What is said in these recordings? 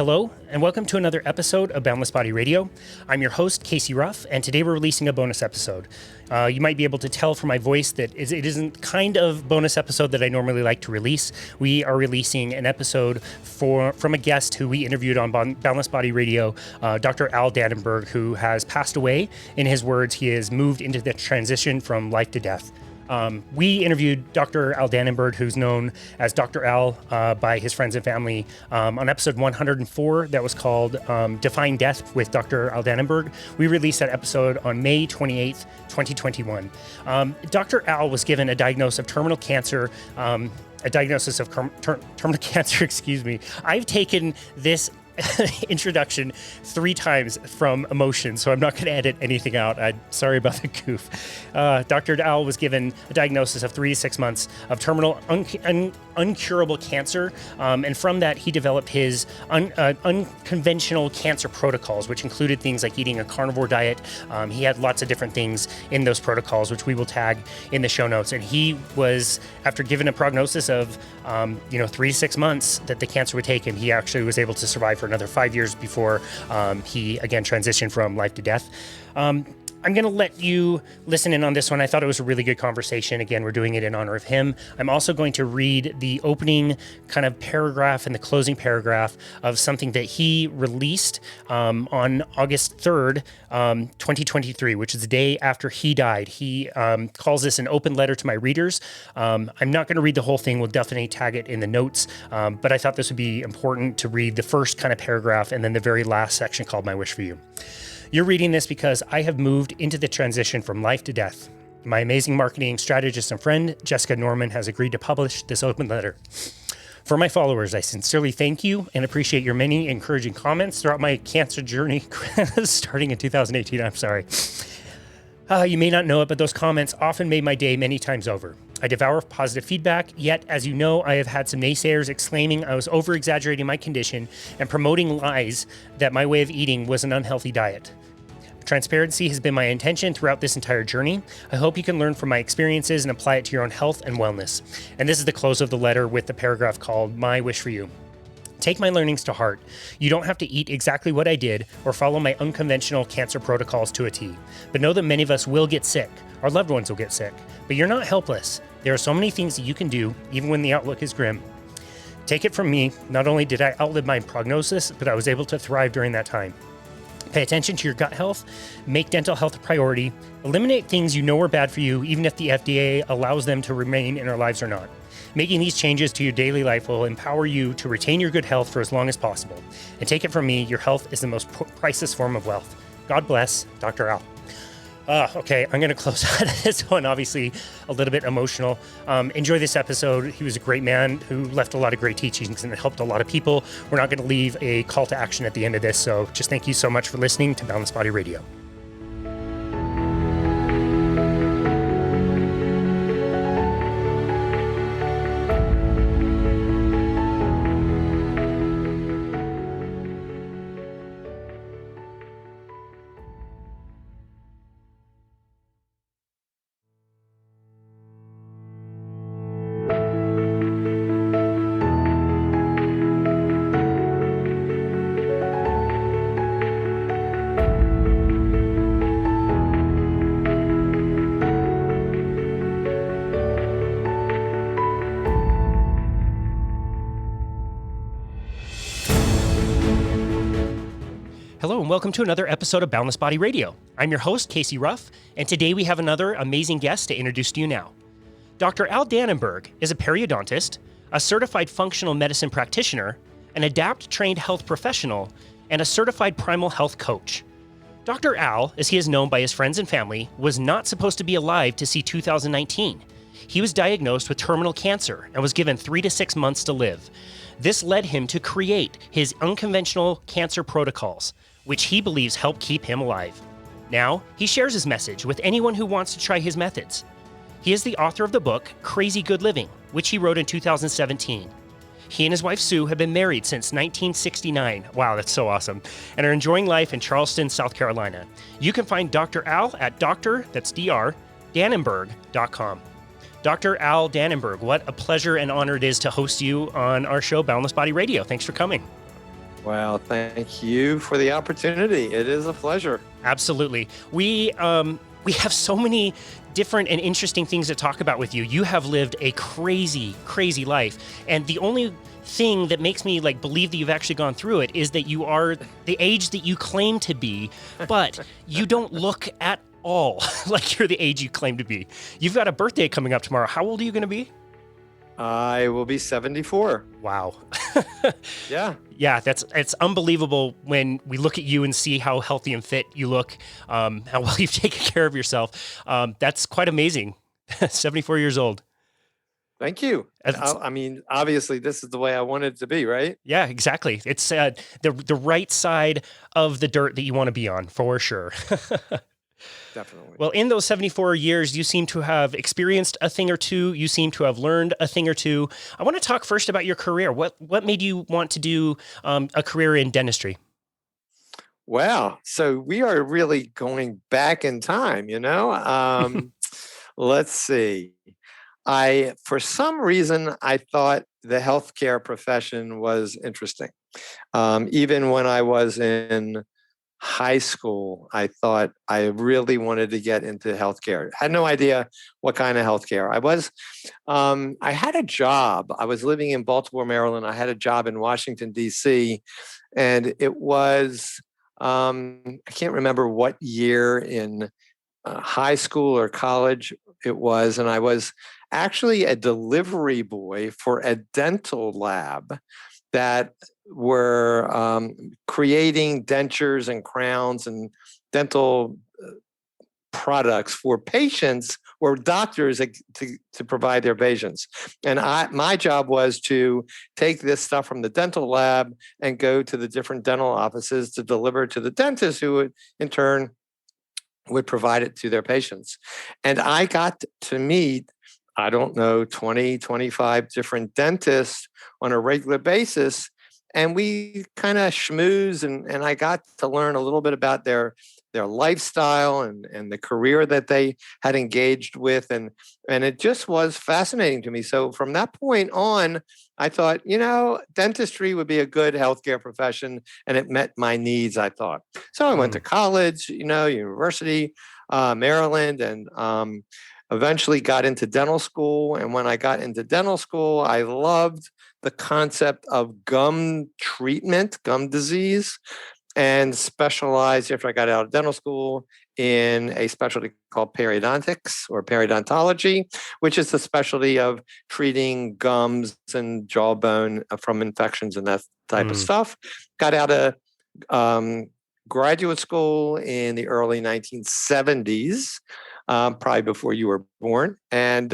Hello, and welcome to another episode of Boundless Body Radio. I'm your host, Casey Ruff, and today we're releasing a bonus episode. You might be able to tell from my voice that it isn't kind of bonus episode that I normally like to release. We are releasing an episode from a guest who we interviewed on Boundless Body Radio, Dr. Al Danenberg, who has passed away. In his words, he has moved into the transition from life to death. We interviewed Dr. Al Danenberg, who's known as Dr. Al by his friends and family, on episode 104 that was called Defying Death with Dr. Al Danenberg. We released that episode on May 28th, 2021. Dr. Al was given a diagnosis of terminal cancer, terminal cancer, excuse me. I've taken this introduction 3 times from emotion, so I'm not going to edit anything out. I'm sorry about the goof. Dr. Al was given a diagnosis of 3 to 6 months of terminal uncurable cancer, and from that he developed his unconventional cancer protocols, which included things like eating a carnivore diet. He had lots of different things in those protocols, which we will tag in the show notes. And he was, after given a prognosis of 3 to 6 months that the cancer would take him, he actually was able to survive for another 5 years before he again transitioned from life to death. I'm going to let you listen in on this one. I thought it was a really good conversation. Again, we're doing it in honor of him. I'm also going to read the opening kind of paragraph and the closing paragraph of something that he released on August 3rd, 2023, which is the day after he died. He calls this an open letter to my readers. I'm not going to read the whole thing. We'll definitely tag it in the notes. But I thought this would be important to read the first kind of paragraph and then the very last section called My Wish for You. You're reading this because I have moved into the transition from life to death. My amazing marketing strategist and friend, Jessica Norman, has agreed to publish this open letter. For my followers, I sincerely thank you and appreciate your many encouraging comments throughout my cancer journey, starting in 2018. I'm sorry. You may not know it, but those comments often made my day many times over. I devour positive feedback, yet, as you know, I have had some naysayers exclaiming I was over-exaggerating my condition and promoting lies that my way of eating was an unhealthy diet. Transparency has been my intention throughout this entire journey. I hope you can learn from my experiences and apply it to your own health and wellness. And this is the close of the letter with the paragraph called My Wish for You. Take my learnings to heart. You don't have to eat exactly what I did or follow my unconventional cancer protocols to a T. But know that many of us will get sick. Our loved ones will get sick. But you're not helpless. There are so many things that you can do, even when the outlook is grim. Take it from me, not only did I outlive my prognosis, but I was able to thrive during that time. Pay attention to your gut health, make dental health a priority, eliminate things you know are bad for you, even if the FDA allows them to remain in our lives or not. Making these changes to your daily life will empower you to retain your good health for as long as possible. And take it from me, your health is the most priceless form of wealth. God bless, Dr. Al. Okay, I'm going to close out of this one, obviously a little bit emotional. Enjoy this episode. He was a great man who left a lot of great teachings and it helped a lot of people. We're not going to leave a call to action at the end of this, so just thank you so much for listening to Boundless Body Radio. Hello and welcome to another episode of Boundless Body Radio. I'm your host, Casey Ruff, and today we have another amazing guest to introduce to you now. Dr. Al Danenberg is a periodontist, a certified functional medicine practitioner, an ADAPT-trained health professional, and a certified primal health coach. Dr. Al, as he is known by his friends and family, was not supposed to be alive to see 2019. He was diagnosed with terminal cancer and was given 3 to 6 months to live. This led him to create his unconventional cancer protocols, which he believes help keep him alive. Now, he shares his message with anyone who wants to try his methods. He is the author of the book, Crazy Good Living, which he wrote in 2017. He and his wife, Sue, have been married since 1969. Wow, that's so awesome. And are enjoying life in Charleston, South Carolina. You can find Dr. Al at Danenberg.com. Dr. Al Danenberg, what a pleasure and honor it is to host you on our show, Boundless Body Radio. Thanks for coming. Well, thank you for the opportunity. It is a pleasure. Absolutely. We have so many different and interesting things to talk about with you. You have lived a crazy, crazy life. And the only thing that makes me like believe that you've actually gone through it is that you are the age that you claim to be, but you don't look at all like you're the age you claim to be. You've got a birthday coming up tomorrow. How old are you going to be? I will be 74. Wow. Yeah. Yeah, it's unbelievable when we look at you and see how healthy and fit you look, how well you've taken care of yourself. That's quite amazing. 74 years old. Thank you. I mean, obviously, this is the way I wanted it to be, right? Yeah, exactly. It's the right side of the dirt that you want to be on, for sure. Definitely. Well, in those 74 years, you seem to have experienced a thing or two. You seem to have learned a thing or two. I want to talk first about your career. What made you want to do a career in dentistry? Wow. So we are really going back in time, Let's see. For some reason, I thought the healthcare profession was interesting. Even when I was in high school, I thought I really wanted to get into healthcare. Had no idea what kind of healthcare. I had a job. I was living in Baltimore, Maryland. I had a job in Washington, D.C., and it was, I can't remember what year in high school or college it was, and I was actually a delivery boy for a dental lab that were creating dentures and crowns and dental products for patients or doctors to provide their patients. And my job was to take this stuff from the dental lab and go to the different dental offices to deliver to the dentist, who would in turn would provide it to their patients. And I got to meet, I don't know, 20, 25 different dentists on a regular basis. And we kind of schmooze, and I got to learn a little bit about their lifestyle and the career that they had engaged with. And it just was fascinating to me. So from that point on, I thought, dentistry would be a good healthcare profession, and it met my needs, I thought. So I went to college, University, Maryland, and eventually got into dental school. And when I got into dental school, I loved the concept of gum treatment, gum disease, and specialized, after I got out of dental school, in a specialty called periodontics or periodontology, which is the specialty of treating gums and jawbone from infections and that type of stuff. Got out of graduate school in the early 1970s, probably before you were born, and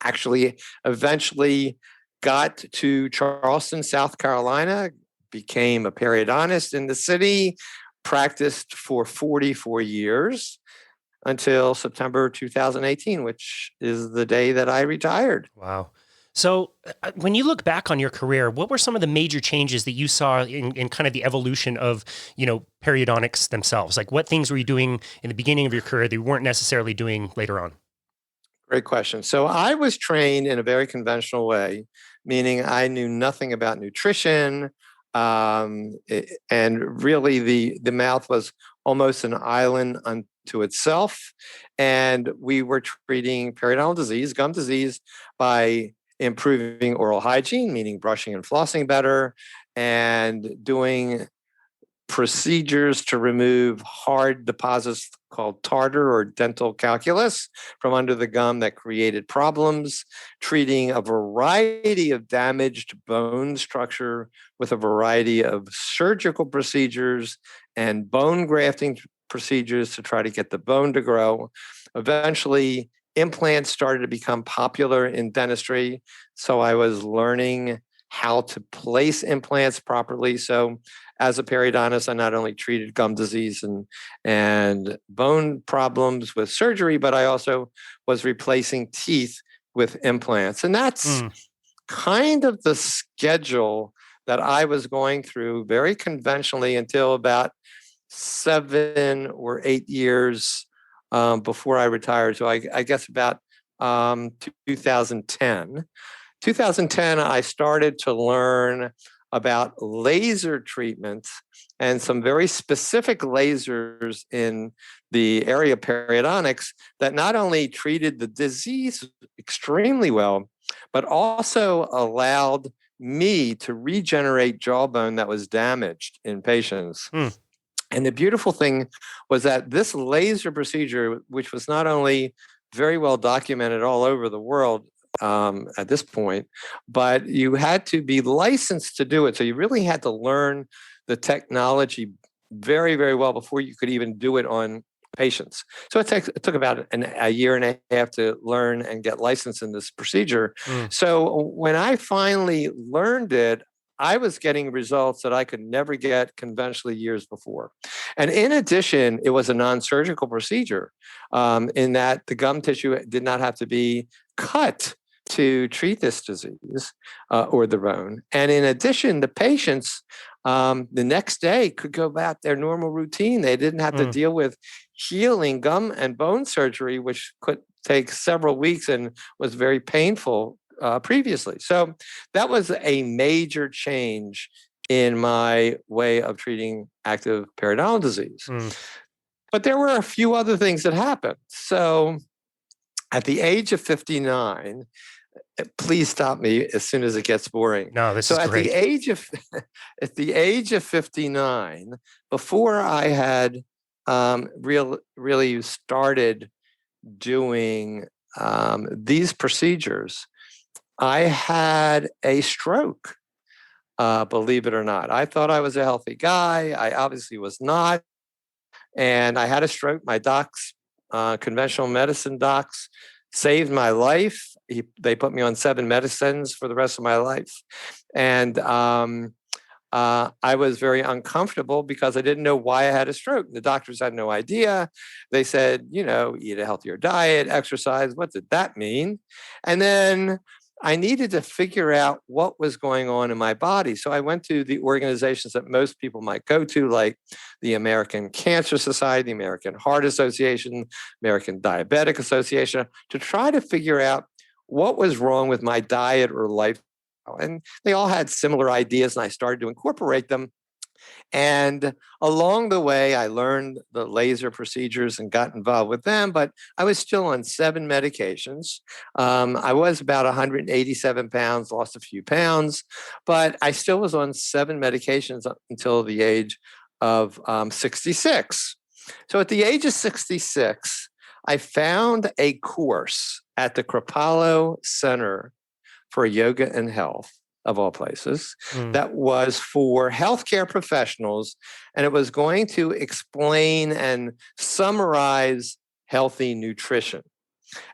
actually eventually got to Charleston, South Carolina, became a periodontist in the city, practiced for 44 years until September 2018, which is the day that I retired. Wow. So when you look back on your career, what were some of the major changes that you saw in kind of the evolution of, periodontics themselves? Like what things were you doing in the beginning of your career that you weren't necessarily doing later on? Great question. So I was trained in a very conventional way, meaning I knew nothing about nutrition. And really the mouth was almost an island unto itself. And we were treating periodontal disease, gum disease, by improving oral hygiene, meaning brushing and flossing better, and doing procedures to remove hard deposits called tartar or dental calculus from under the gum that created problems, treating a variety of damaged bone structure with a variety of surgical procedures and bone grafting procedures to try to get the bone to grow. Eventually, implants started to become popular in dentistry, so I was learning how to place implants properly. So as a periodontist, I not only treated gum disease and bone problems with surgery, but I also was replacing teeth with implants. And that's kind of the schedule that I was going through very conventionally until about 7 or 8 years before I retired. So I guess about 2010. 2010, I started to learn about laser treatments and some very specific lasers in the area of periodontics that not only treated the disease extremely well, but also allowed me to regenerate jawbone that was damaged in patients. And the beautiful thing was that this laser procedure, which was not only very well documented all over the world at this point, but you had to be licensed to do it. So you really had to learn the technology very, very well before you could even do it on patients. So it took about a year and a half to learn and get licensed in this procedure. So when I finally learned it, I was getting results that I could never get conventionally years before. And in addition, it was a non-surgical procedure in that the gum tissue did not have to be cut to treat this disease or the bone. And in addition, the patients the next day could go about their normal routine. They didn't have to deal with healing gum and bone surgery, which could take several weeks and was very painful previously. So that was a major change in my way of treating active periodontal disease. But there were a few other things that happened. So at the age of 59, please stop me as soon as it gets boring. No, this is great. At the age of 59, before I had really started doing these procedures, I had a stroke, believe it or not. I thought I was a healthy guy. I obviously was not. And I had a stroke. My docs, conventional medicine docs, saved my life. They put me on 7 medicines for the rest of my life. And I was very uncomfortable because I didn't know why I had a stroke. The doctors had no idea. They said, eat a healthier diet, exercise. What did that mean? And then I needed to figure out what was going on in my body. So I went to the organizations that most people might go to, like the American Cancer Society, the American Heart Association, American Diabetic Association, to try to figure out what was wrong with my diet or lifestyle. And they all had similar ideas, and I started to incorporate them. And along the way, I learned the laser procedures and got involved with them, but I was still on 7 medications. I was about 187 pounds, lost a few pounds, but I still was on 7 medications until the age of 66. So at the age of 66, I found a course at the Kripalu Center for Yoga and Health, of all places, that was for healthcare professionals, and it was going to explain and summarize healthy nutrition.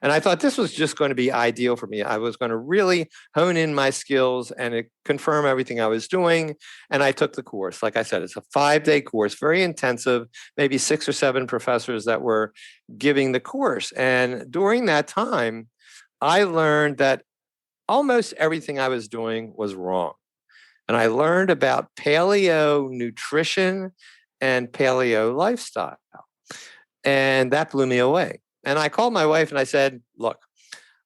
And I thought this was just going to be ideal for me. I was going to really hone in my skills and confirm everything I was doing. And I took the course. Like I said, it's a 5-day course, very intensive, maybe 6 or 7 professors that were giving the course. And during that time, I learned that almost everything I was doing was wrong. And I learned about paleo nutrition and paleo lifestyle. And that blew me away. And I called my wife and I said, look,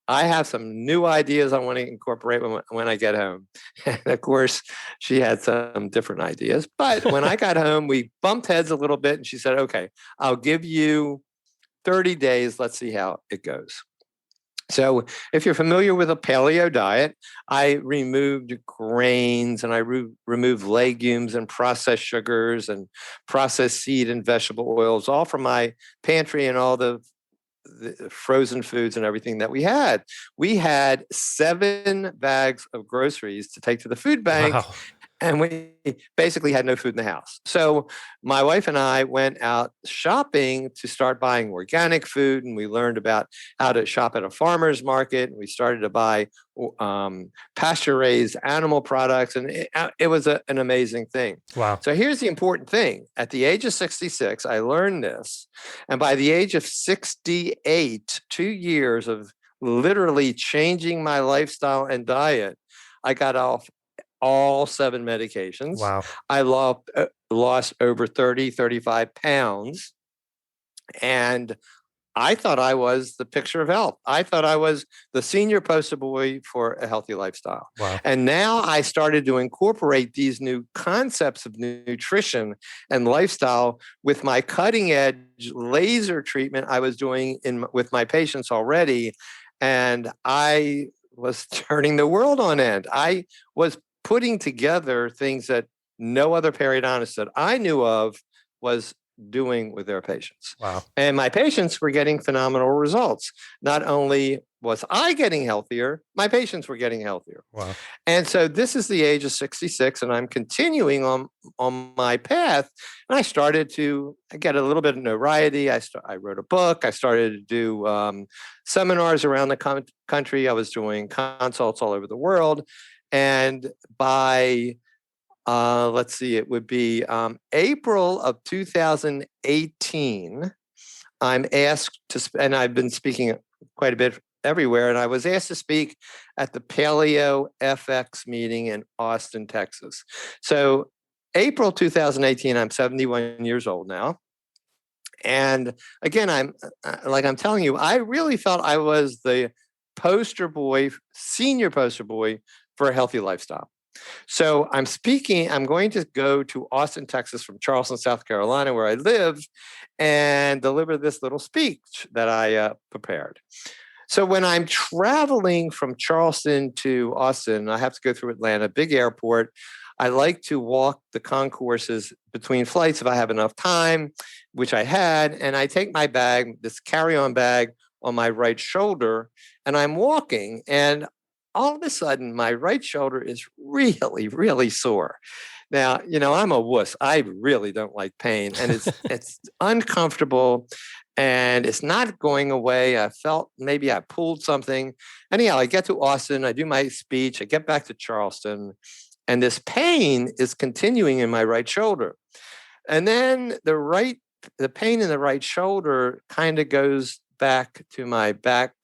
I have some new ideas I want to incorporate when I get home. And of course, she had some different ideas. But when I got home, we bumped heads a little bit. And she said, okay, I'll give you 30 days. Let's see how it goes. So if you're familiar with a paleo diet, I removed grains and I removed legumes and processed sugars and processed seed and vegetable oils, all from my pantry and all the frozen foods and everything that we had. We had 7 bags of groceries to take to the food bank. Wow. And we basically had no food in the house. So my wife and I went out shopping to start buying organic food. And we learned about how to shop at a farmer's market. And we started to buy pasture-raised animal products. And it was an amazing thing. Wow. So here's the important thing. At the age of 66, I learned this. And by the age of 68, 2 years of literally changing my lifestyle and diet, I got off all 7 medications. Wow. I lost over 35 pounds. And I thought I was the picture of health. I thought I was the senior poster boy for a healthy lifestyle. Wow. And now I started to incorporate these new concepts of nutrition and lifestyle with my cutting edge laser treatment I was doing with my patients already. And I was turning the world on end. I was putting together things that no other periodontist that I knew of was doing with their patients. Wow. And my patients were getting phenomenal results. Not only was I getting healthier, my patients were getting healthier. Wow. And so this is the age of 66, and I'm continuing on my path. And I started to get a little bit of notoriety. I wrote a book. I started to do seminars around the country. I was doing consults all over the world. And by let's see, it would be April of 2018. I'm asked to, and I've been speaking quite a bit everywhere, and I was asked to speak at the Paleo FX meeting in Austin, Texas. So April 2018, I'm 71 years old now. And again, I'm telling you, I really felt I was the senior poster boy for a healthy lifestyle. So I'm going to go to Austin, Texas from Charleston, South Carolina, where I live, and deliver this little speech that I prepared. So when I'm traveling from Charleston to Austin, I have to go through Atlanta, big airport. I like to walk the concourses between flights if I have enough time, which I had, and I take my bag, this carry-on bag, on my right shoulder, and I'm walking, and all of a sudden, my right shoulder is really, really sore. Now, I'm a wuss. I really don't like pain, and it's uncomfortable, and it's not going away. I felt maybe I pulled something. Anyhow, I get to Austin. I do my speech. I get back to Charleston, and this pain is continuing in my right shoulder. And then the pain in the right shoulder kind of goes back to my back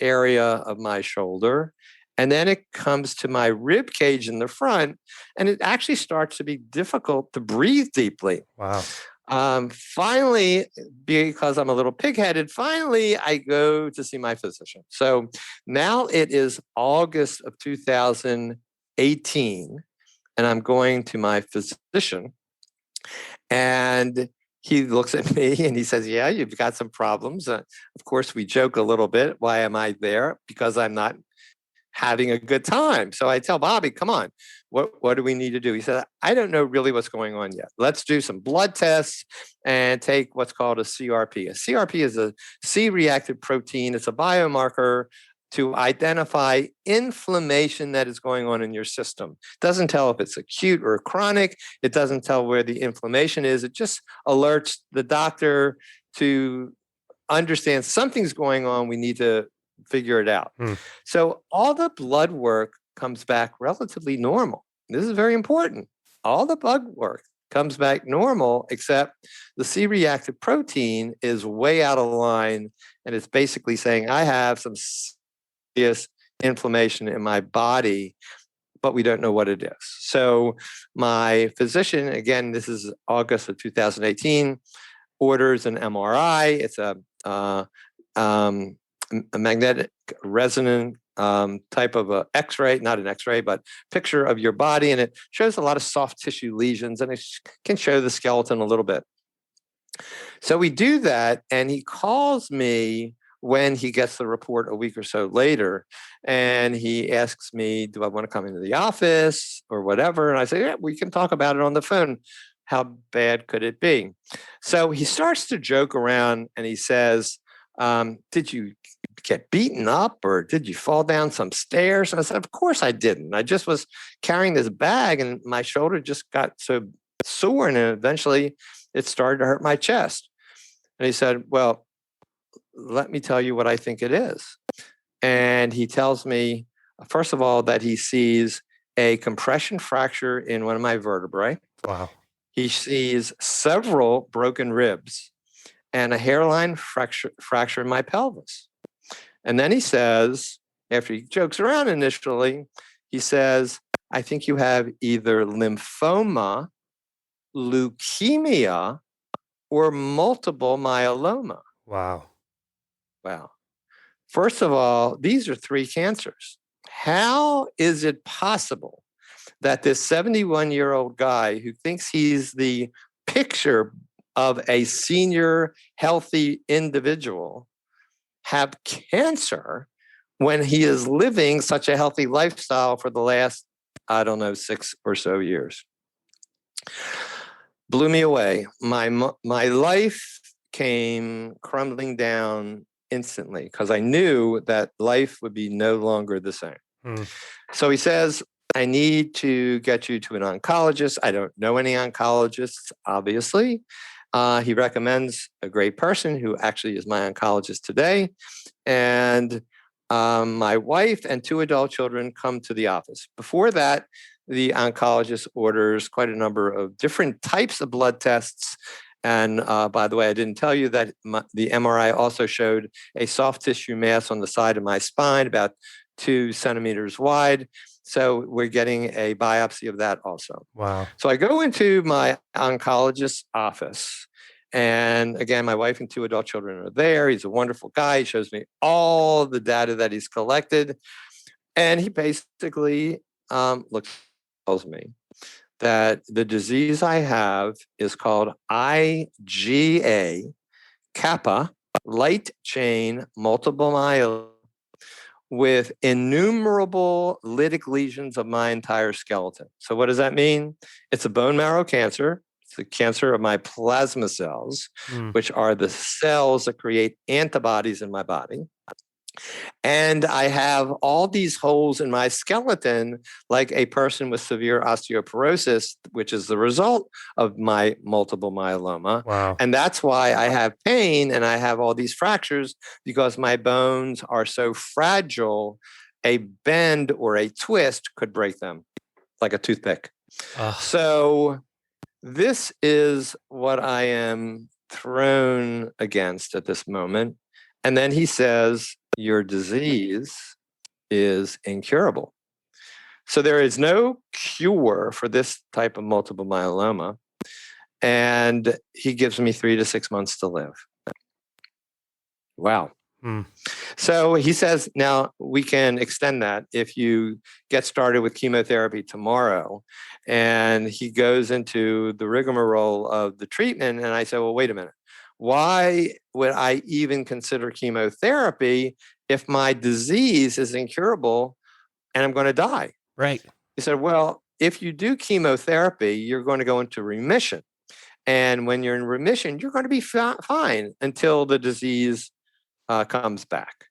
area of my shoulder. And then it comes to my rib cage in the front, and it actually starts to be difficult to breathe deeply. Wow. Finally, because I'm a little pig-headed, I go to see my physician. So now it is August of 2018, and I'm going to my physician, and he looks at me and he says, yeah, you've got some problems. Of course, we joke a little bit. Why am I there? Because I'm not having a good time. So I tell Bobby, come on, what do we need to do? He said, I don't know really what's going on yet. Let's do some blood tests and take what's called a CRP. A CRP is a C-reactive protein. It's a biomarker to identify inflammation that is going on in your system. It doesn't tell if it's acute or chronic. It doesn't tell where the inflammation is. It just alerts the doctor to understand something's going on. We need to figure it out. So all the blood work comes back relatively normal. This is very important. All the blood work comes back normal, except the C-reactive protein is way out of line, and it's basically saying, I have some serious inflammation in my body, but we don't know what it is. So my physician, again, this is August of 2018, orders an MRI. It's a magnetic resonance type of a X-ray, not an X-ray, but picture of your body. And it shows a lot of soft tissue lesions, and it can show the skeleton a little bit. So we do that, and he calls me when he gets the report a week or so later, and he asks me, do I want to come into the office or whatever? And I say, yeah, we can talk about it on the phone. How bad could it be? So he starts to joke around, and he says, did you get beaten up, or did you fall down some stairs? And I said, of course I didn't. I just was carrying this bag, and my shoulder just got so sore, and eventually it started to hurt my chest. And he said, well, let me tell you what I think it is. And he tells me, first of all, that he sees a compression fracture in one of my vertebrae. Wow. He sees several broken ribs and a hairline fracture in my pelvis. And then he says, after he jokes around initially, he says, I think you have either lymphoma, leukemia, or multiple myeloma. Wow. Wow. First of all, these are 3 cancers. How is it possible that this 71-year-old guy who thinks he's the picture of a senior, healthy individual have cancer when he is living such a healthy lifestyle for the last, I don't know, 6 or so years? Blew me away. My life came crumbling down instantly because I knew that life would be no longer the same. So he says, I need to get you to an oncologist. I don't know any oncologists, obviously. He recommends a great person who actually is my oncologist today. And my wife and 2 adult children come to the office. Before that, the oncologist orders quite a number of different types of blood tests. And by the way, I didn't tell you that the MRI also showed a soft tissue mass on the side of my spine, about 2 centimeters wide. So we're getting a biopsy of that also. Wow. So I go into my oncologist's office. And again, my wife and 2 adult children are there. He's a wonderful guy. He shows me all the data that he's collected. And he basically tells me that the disease I have is called IgA kappa, light chain multiple myeloma, with innumerable lytic lesions of my entire skeleton. So what does that mean? It's a bone marrow cancer. It's a cancer of my plasma cells, which are the cells that create antibodies in my body. And I have all these holes in my skeleton, like a person with severe osteoporosis, which is the result of my multiple myeloma. Wow. And that's why I have pain and I have all these fractures, because my bones are so fragile, a bend or a twist could break them like a toothpick. So this is what I am thrown against at this moment. And then he says, your disease is incurable. So there is no cure for this type of multiple myeloma. And he gives me 3 to 6 months to live. Wow. So he says, now we can extend that if you get started with chemotherapy tomorrow. And he goes into the rigmarole of the treatment. And I say, well, wait a minute. Why would I even consider chemotherapy if my disease is incurable and I'm going to die? Right. He said, well, if you do chemotherapy, you're going to go into remission. And when you're in remission, you're going to be fine until the disease comes back.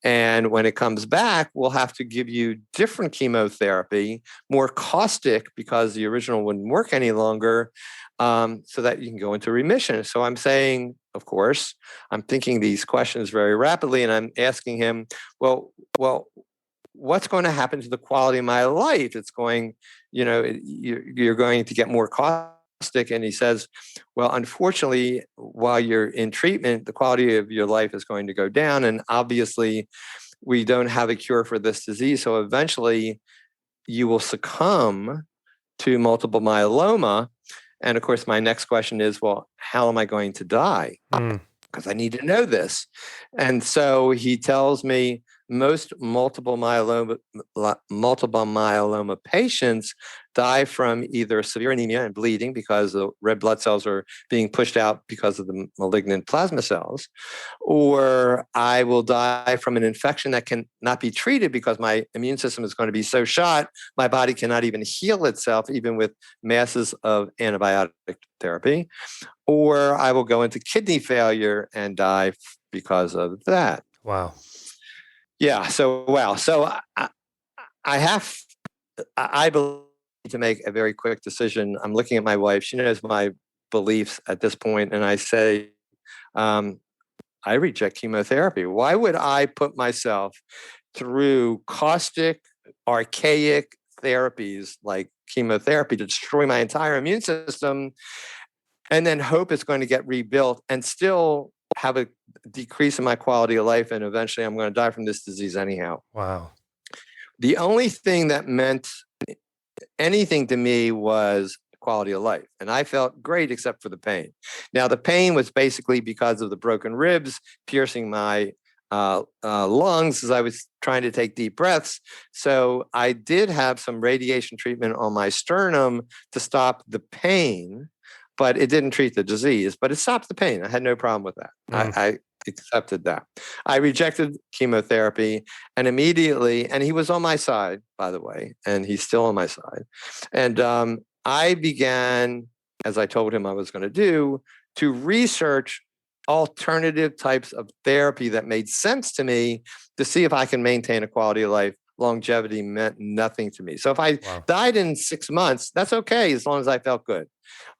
And when it comes back, we'll have to give you different chemotherapy, more caustic because the original wouldn't work any longer, so that you can go into remission. So I'm saying, of course, I'm thinking these questions very rapidly, and I'm asking him, well, what's going to happen to the quality of my life? It's going, you're going to get more caustic. And he says, well, unfortunately, while you're in treatment, the quality of your life is going to go down. And obviously, we don't have a cure for this disease. So eventually, you will succumb to multiple myeloma. And of course, my next question is, well, how am I going to die? Because I need to know this. And so he tells me most multiple myeloma patients die from either severe anemia and bleeding because the red blood cells are being pushed out because of the malignant plasma cells, or I will die from an infection that can not be treated because my immune system is going to be so shot, my body cannot even heal itself, even with masses of antibiotic therapy, or I will go into kidney failure and die because of that. Wow. Yeah. So, wow. So I believe to make a very quick decision. I'm looking at my wife. She knows my beliefs at this point, and I say, I reject chemotherapy. Why would I put myself through caustic, archaic therapies like chemotherapy to destroy my entire immune system and then hope it's going to get rebuilt and still have a decrease in my quality of life, and eventually I'm going to die from this disease anyhow? Wow. The only thing that meant anything to me was quality of life. And I felt great except for the pain. Now, the pain was basically because of the broken ribs piercing my lungs as I was trying to take deep breaths. So I did have some radiation treatment on my sternum to stop the pain, but it didn't treat the disease, but it stopped the pain. I had no problem with that. I accepted that. I rejected chemotherapy and immediately, and he was on my side, by the way, and he's still on my side. And I began, as I told him I was going to do, to research alternative types of therapy that made sense to me to see if I can maintain a quality of life. Longevity meant nothing to me. So if I died in 6 months, that's okay, as long as I felt good.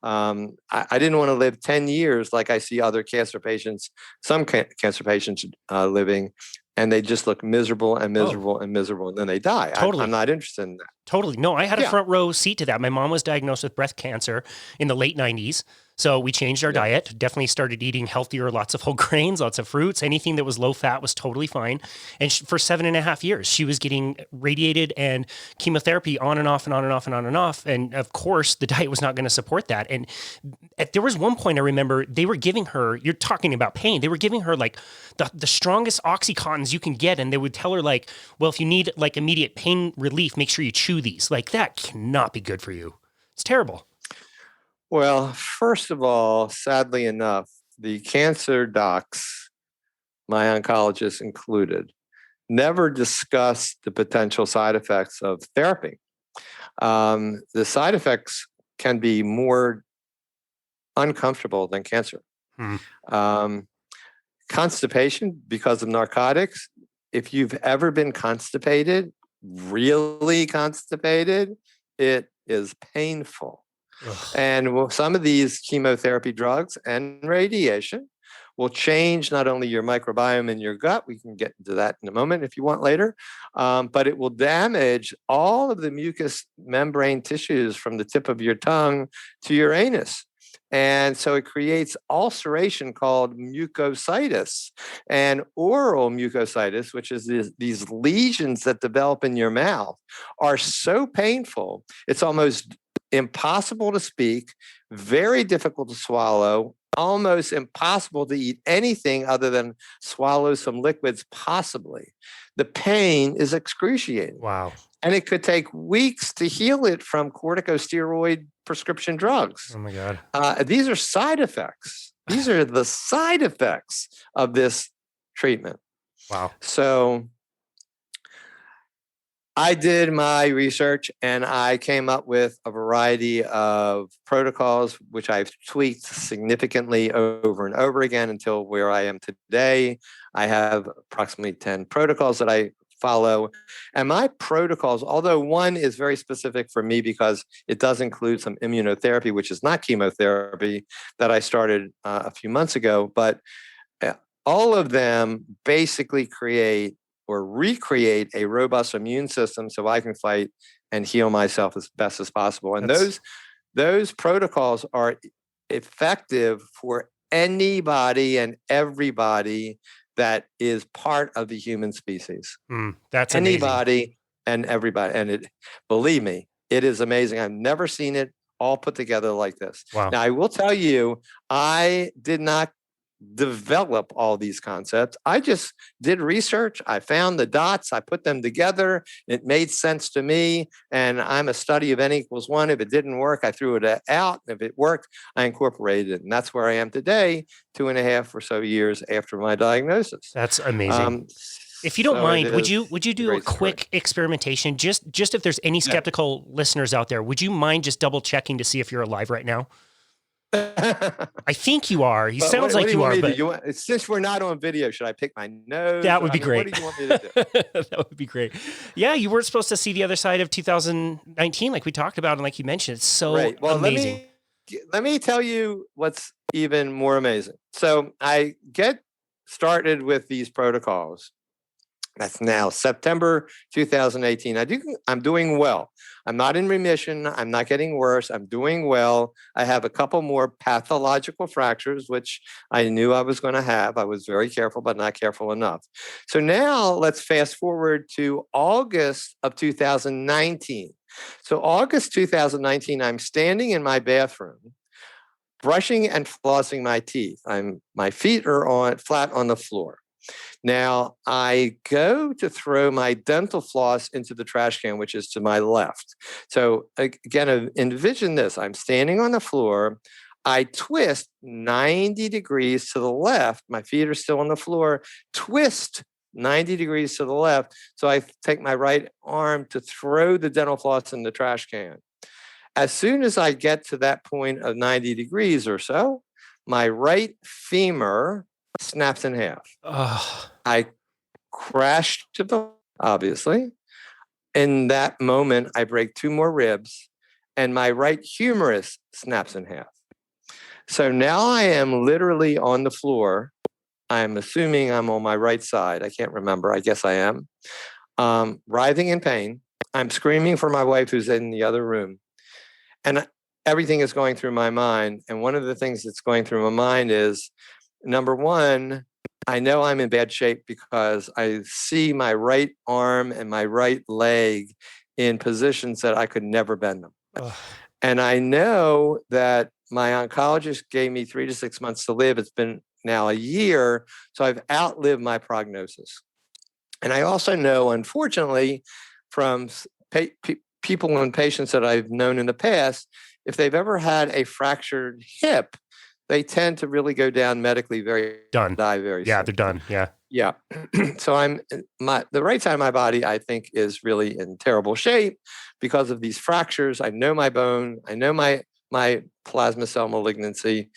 I didn't want to live 10 years like I see other cancer patients, some cancer patients living, and they just look miserable and miserable and miserable, and then they die. Totally. I'm not interested in that. Totally. No, I had a front row seat to that. My mom was diagnosed with breast cancer in the late 90s. So we changed our diet, definitely started eating healthier, lots of whole grains, lots of fruits, anything that was low fat was totally fine. And for 7.5 years, she was getting radiated and chemotherapy on and off and on and off and on and off. And of course, the diet was not going to support that. And there was one point I remember they were giving her, you're talking about pain, they were giving her like the strongest Oxycontins you can get. And they would tell her like, well, if you need like immediate pain relief, make sure you chew these. Like that cannot be good for you. It's terrible. Well, first of all, sadly enough, the cancer docs, my oncologists included, never discussed the potential side effects of therapy. The side effects can be more uncomfortable than cancer. Constipation because of narcotics. If you've ever been constipated, really constipated, it is painful. And some of these chemotherapy drugs and radiation will change not only your microbiome in your gut, we can get into that in a moment if you want later, but it will damage all of the mucous membrane tissues from the tip of your tongue to your anus. And so it creates ulceration called mucositis, and oral mucositis, which is these lesions that develop in your mouth, are so painful, it's almost impossible to speak, very difficult to swallow, almost impossible to eat anything other than swallow some liquids, possibly. The pain is excruciating. Wow. And it could take weeks to heal it from corticosteroid prescription drugs. Oh my God. These are side effects. These are the side effects of this treatment. Wow. So I did my research and I came up with a variety of protocols, which I've tweaked significantly over and over again until where I am today. I have approximately 10 protocols that I follow. And my protocols, although one is very specific for me because it does include some immunotherapy, which is not chemotherapy, that I started a few months ago, but all of them basically create or recreate a robust immune system so I can fight and heal myself as best as possible. And those protocols are effective for anybody and everybody that is part of the human species. That's anybody amazing. And everybody. And believe me, it is amazing. I've never seen it all put together like this. Wow. Now, I will tell you, I did not develop all these concepts. I just did research. I found the dots. I put them together. It made sense to me. And I'm a study of N=1. If it didn't work, I threw it out. If it worked, I incorporated it. And that's where I am today, 2.5 or so years after my diagnosis. That's amazing. If you don't mind, would you do a quick story. Experimentation? Just if there's any skeptical listeners out there, would you mind just double checking to see if you're alive right now? I think you are. He sounds like you are. But since we're not on video, should I pick my nose? That would be great. What do you want me to do? That would be great. Yeah, you weren't supposed to see the other side of 2019, like we talked about, and like you mentioned, it's so amazing. Let me tell you what's even more amazing. So I get started with these protocols. That's now September 2018. I'm doing well. I'm not in remission. I'm not getting worse. I'm doing well. I have a couple more pathological fractures, which I knew I was going to have. I was very careful, but not careful enough. So now let's fast forward to August of 2019. So August 2019, I'm standing in my bathroom, brushing and flossing my teeth. My feet are flat on the floor. Now, I go to throw my dental floss into the trash can, which is to my left. So again, envision this. I'm standing on the floor. I twist 90 degrees to the left. My feet are still on the floor. Twist 90 degrees to the left. So I take my right arm to throw the dental floss in the trash can. As soon as I get to that point of 90 degrees or so, my right femur snaps in half. Oh. I crashed to the, obviously. In that moment, I break 2 more ribs and my right humerus snaps in half. So now I am literally on the floor. I'm assuming I'm on my right side. I can't remember. I guess I am. Writhing in pain. I'm screaming for my wife who's in the other room. And everything is going through my mind. And one of the things that's going through my mind is, number one, I know I'm in bad shape because I see my right arm and my right leg in positions that I could never bend them. Ugh. And I know that my oncologist gave me 3 to 6 months to live. It's been now a year, so I've outlived my prognosis. And I also know, unfortunately, from people and patients that I've known in the past, if they've ever had a fractured hip, they tend to really go down medically die very soon. Yeah, they're done. Yeah. Yeah. So the right side of my body, I think, is really in terrible shape because of these fractures. I know my bone, I know my plasma cell malignancy,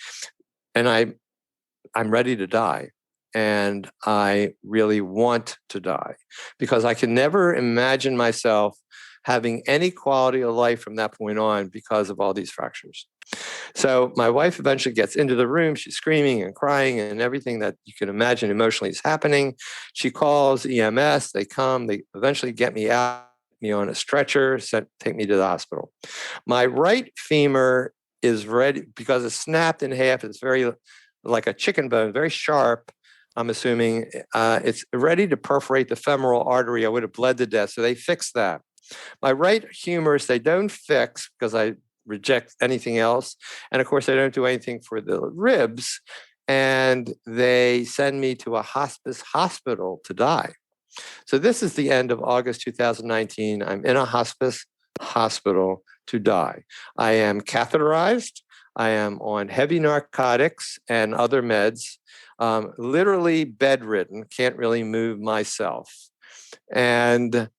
and I'm ready to die. And I really want to die because I can never imagine myself having any quality of life from that point on because of all these fractures. So my wife eventually gets into the room. She's screaming and crying and everything that you can imagine emotionally is happening. She calls EMS. They come. They eventually get me out, on a stretcher, take me to the hospital. My right femur is ready because it's snapped in half. It's very like a chicken bone, very sharp. I'm assuming it's ready to perforate the femoral artery. I would have bled to death. So they fixed that. My right humerus, they don't fix because I reject anything else. And of course, they don't do anything for the ribs. And they send me to a hospice hospital to die. So this is the end of August 2019. I'm in a hospice hospital to die. I am catheterized. I am on heavy narcotics and other meds, literally bedridden, can't really move myself. And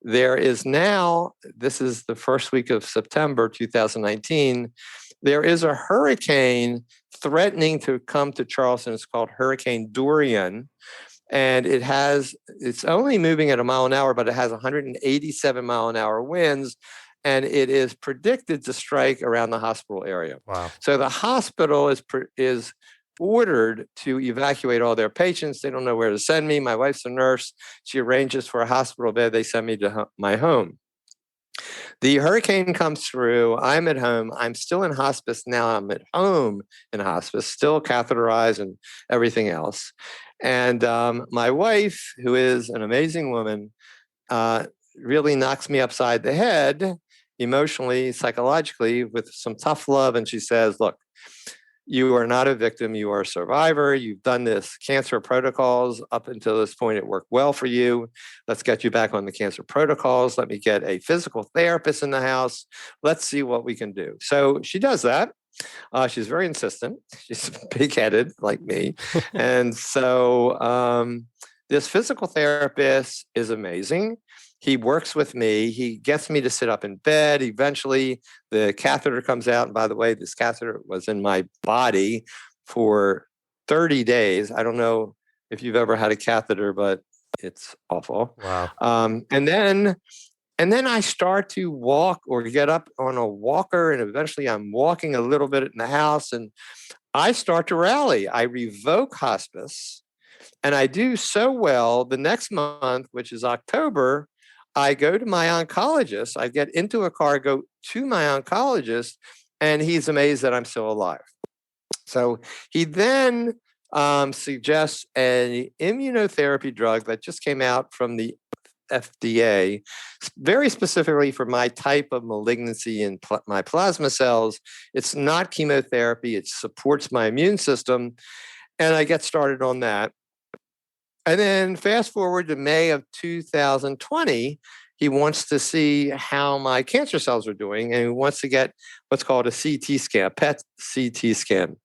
there is now, this is the first week of September 2019, there is a hurricane threatening to come to Charleston. It's called Hurricane Dorian. And it's only moving at a mile an hour, but it has 187 mile an hour winds. And it is predicted to strike around the hospital area. Wow. So the hospital is ordered to evacuate all their patients. They don't know where to send me. My wife's a nurse. She arranges for a hospital bed. They send me to my home. The hurricane comes through. I'm at home. I'm still in hospice now. I'm at home in hospice, still catheterized and everything else. And my wife, who is an amazing woman, really knocks me upside the head emotionally, psychologically, with some tough love. And she says, look, you are not a victim. You are a survivor. You've done this cancer protocols up until this point. It worked well for you. Let's get you back on the cancer protocols. Let me get a physical therapist in the house. Let's see what we can do. So she does that. She's very insistent. She's big-headed like me. And so this physical therapist is amazing. He works with me. He gets me to sit up in bed. Eventually, the catheter comes out. And by the way, this catheter was in my body for 30 days. I don't know if you've ever had a catheter, but it's awful. Wow. And then I start to walk or get up on a walker. And eventually I'm walking a little bit in the house. And I start to rally. I revoke hospice. And I do so well the next month, which is October, I go to my oncologist. I get into a car, go to my oncologist, and he's amazed that I'm still alive. So he then suggests an immunotherapy drug that just came out from the FDA, very specifically for my type of malignancy in my plasma cells. It's not chemotherapy. It supports my immune system. And I get started on that. And then fast forward to May of 2020, he wants to see how my cancer cells are doing, and he wants to get what's called a CT scan, a PET CT scan.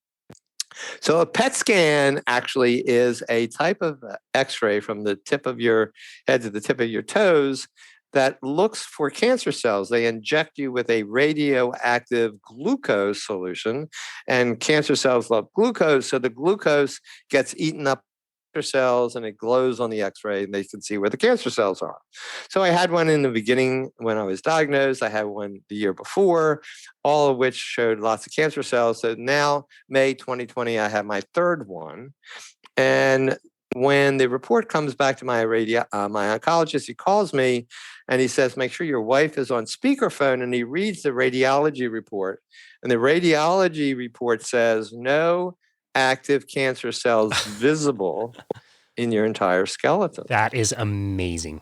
So a PET scan actually is a type of X-ray from the tip of your head to the tip of your toes that looks for cancer cells. They inject you with a radioactive glucose solution, and cancer cells love glucose. So the glucose gets eaten up cells and it glows on the X-ray, and they can see where the cancer cells are. So I had one in the beginning when I was diagnosed. I had one the year before, all of which showed lots of cancer cells. So now, May 2020, I have my third one. And when the report comes back to my oncologist, he calls me and he says, make sure your wife is on speakerphone, and he reads the radiology report. And the radiology report says no active cancer cells visible in your entire skeleton. That is amazing.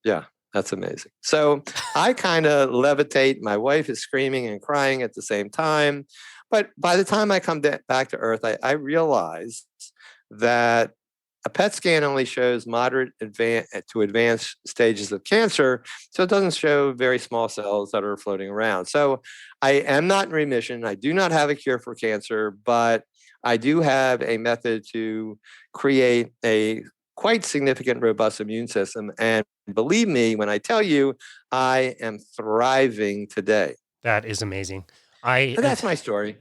Yeah, that's amazing. So I kind of levitate. My wife is screaming and crying at the same time. But by the time I come back to Earth, I realize that a PET scan only shows moderate to advanced stages of cancer, so it doesn't show very small cells that are floating around. So I am not in remission. I do not have a cure for cancer, but I do have a method to create a quite significant, robust immune system. And believe me, when I tell you, I am thriving today. That is amazing. That's my story.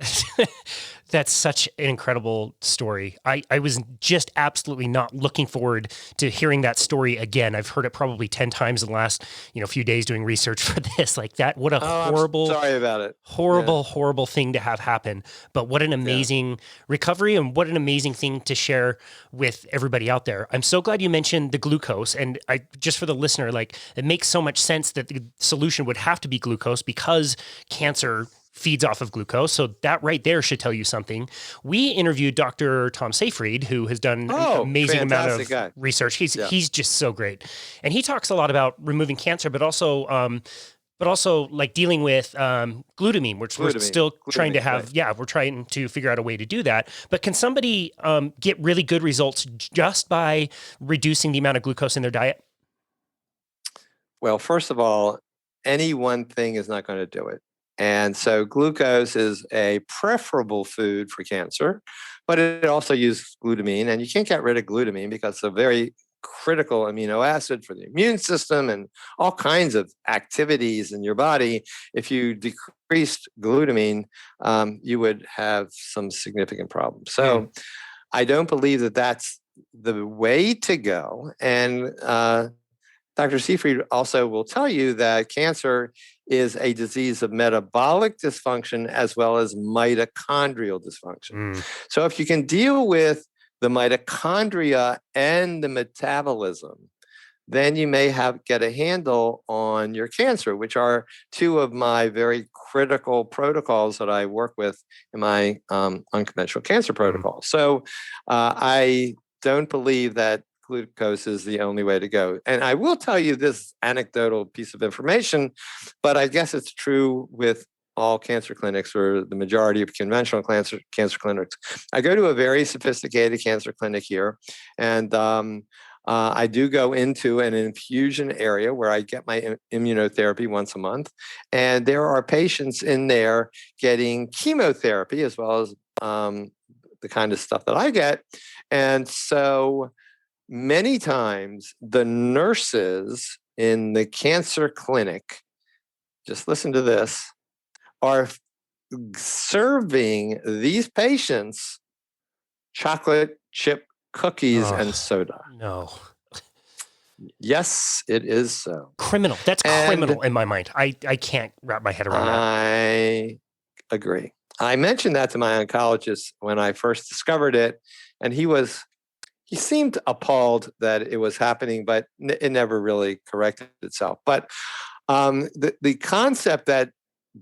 That's such an incredible story. I was just absolutely not looking forward to hearing that story again. I've heard it probably 10 times in the last, few days doing research for this. Like that, what a horrible, I'm sorry about it. Horrible thing to have happen. But what an amazing recovery, and what an amazing thing to share with everybody out there. I'm so glad you mentioned the glucose. And just for the listener, like, it makes so much sense that the solution would have to be glucose because cancer feeds off of glucose. So that right there should tell you something. We interviewed Dr. Tom Seyfried, who has done an amazing amount of research. He's just so great. And he talks a lot about removing cancer, but also like dealing with glutamine, which we're still trying to have. Right. We're trying to figure out a way to do that. But can somebody get really good results just by reducing the amount of glucose in their diet? Well, first of all, any one thing is not going to do it. And so glucose is a preferable food for cancer, but it also uses glutamine. And you can't get rid of glutamine because it's a very critical amino acid for the immune system and all kinds of activities in your body. If you decreased glutamine, you would have some significant problems. So I don't believe that that's the way to go. And Dr. Seyfried also will tell you that cancer is a disease of metabolic dysfunction as well as mitochondrial dysfunction. So if you can deal with the mitochondria and the metabolism, then you may get a handle on your cancer, which are two of my very critical protocols that I work with in my unconventional cancer protocol. So I don't believe that glucose is the only way to go. And I will tell you this anecdotal piece of information, but I guess it's true with all cancer clinics, or the majority of conventional cancer clinics. I go to a very sophisticated cancer clinic here, and I do go into an infusion area where I get my immunotherapy once a month. And there are patients in there getting chemotherapy as well as the kind of stuff that I get. And so many times the nurses in the cancer clinic, just listen to this, are serving these patients chocolate chip cookies and soda. No. Yes, it is so. Criminal. That's criminal in my mind. I can't wrap my head around that. I agree. I mentioned that to my oncologist when I first discovered it, and he seemed appalled that it was happening, but it never really corrected itself. But the concept that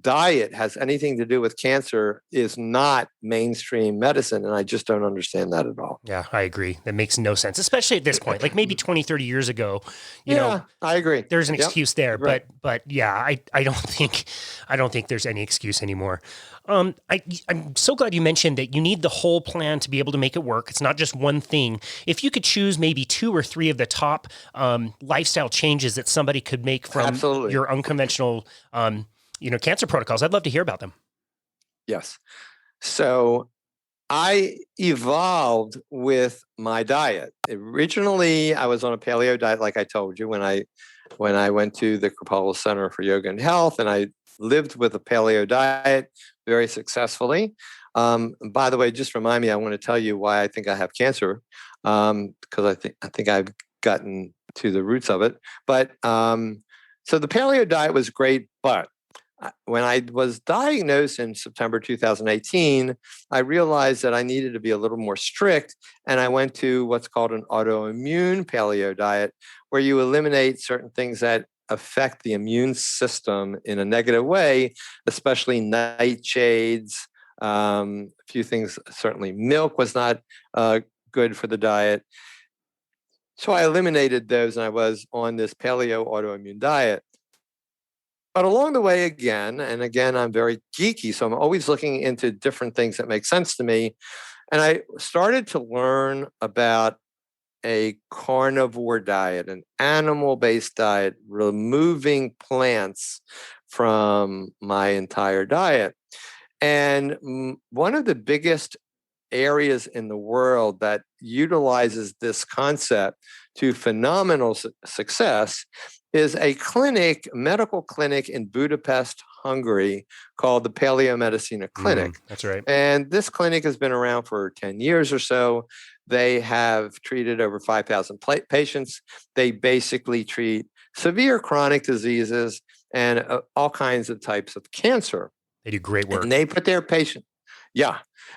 diet has anything to do with cancer is not mainstream medicine. And I just don't understand that at all. Yeah, I agree. That makes no sense, especially at this point. Like maybe 20, 30 years ago, you know, I agree. there's an excuse there, right. but yeah, I don't think there's any excuse anymore. I'm so glad you mentioned that you need the whole plan to be able to make it work. It's not just one thing. If you could choose maybe 2 or 3 of the top lifestyle changes that somebody could make from Absolutely. your unconventional, cancer protocols, I'd love to hear about them. Yes. So I evolved with my diet. Originally, I was on a paleo diet, like I told you, when I went to the Kripalu Center for Yoga and Health, and I lived with a paleo diet very successfully. By the way, just remind me, I want to tell you why I think I have cancer, because I think I've gotten to the roots of it. But so the paleo diet was great, but when I was diagnosed in September 2018, I realized that I needed to be a little more strict. And I went to what's called an autoimmune paleo diet, where you eliminate certain things that affect the immune system in a negative way, especially nightshades, a few things. Certainly milk was not good for the diet. So I eliminated those, and I was on this paleo autoimmune diet. But along the way, again, I'm very geeky, so I'm always looking into different things that make sense to me. And I started to learn about a carnivore diet, an animal-based diet, removing plants from my entire diet. And one of the biggest areas in the world that utilizes this concept to phenomenal success is a medical clinic in Budapest, Hungary, called the Paleomedicina Clinic. That's right. And this clinic has been around for 10 years or so. They have treated over 5,000 patients. They basically treat severe chronic diseases and all kinds of types of cancer. They do great work. And they put their patients,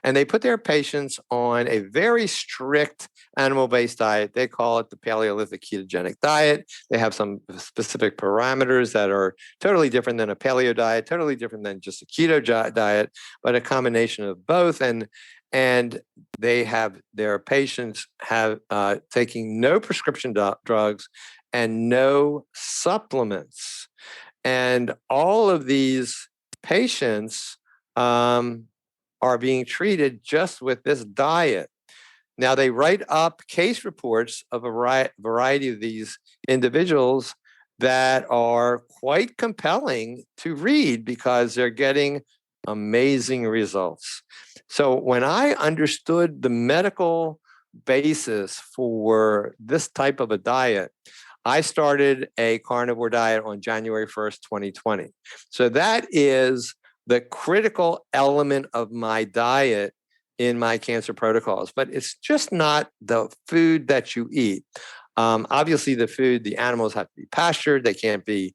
and they put their patients on a very strict animal-based diet. They call it the Paleolithic ketogenic diet. They have some specific parameters that are totally different than a paleo diet, totally different than just a keto diet, but a combination of both. And they have their patients have taking no prescription drugs and no supplements. And all of these patients are being treated just with this diet. Now, they write up case reports of a variety of these individuals that are quite compelling to read because they're getting amazing results. So when I understood the medical basis for this type of a diet, I started a carnivore diet on January 1st, 2020. So that is the critical element of my diet in my cancer protocols. But it's just not the food that you eat. Obviously, the animals have to be pastured. They can't be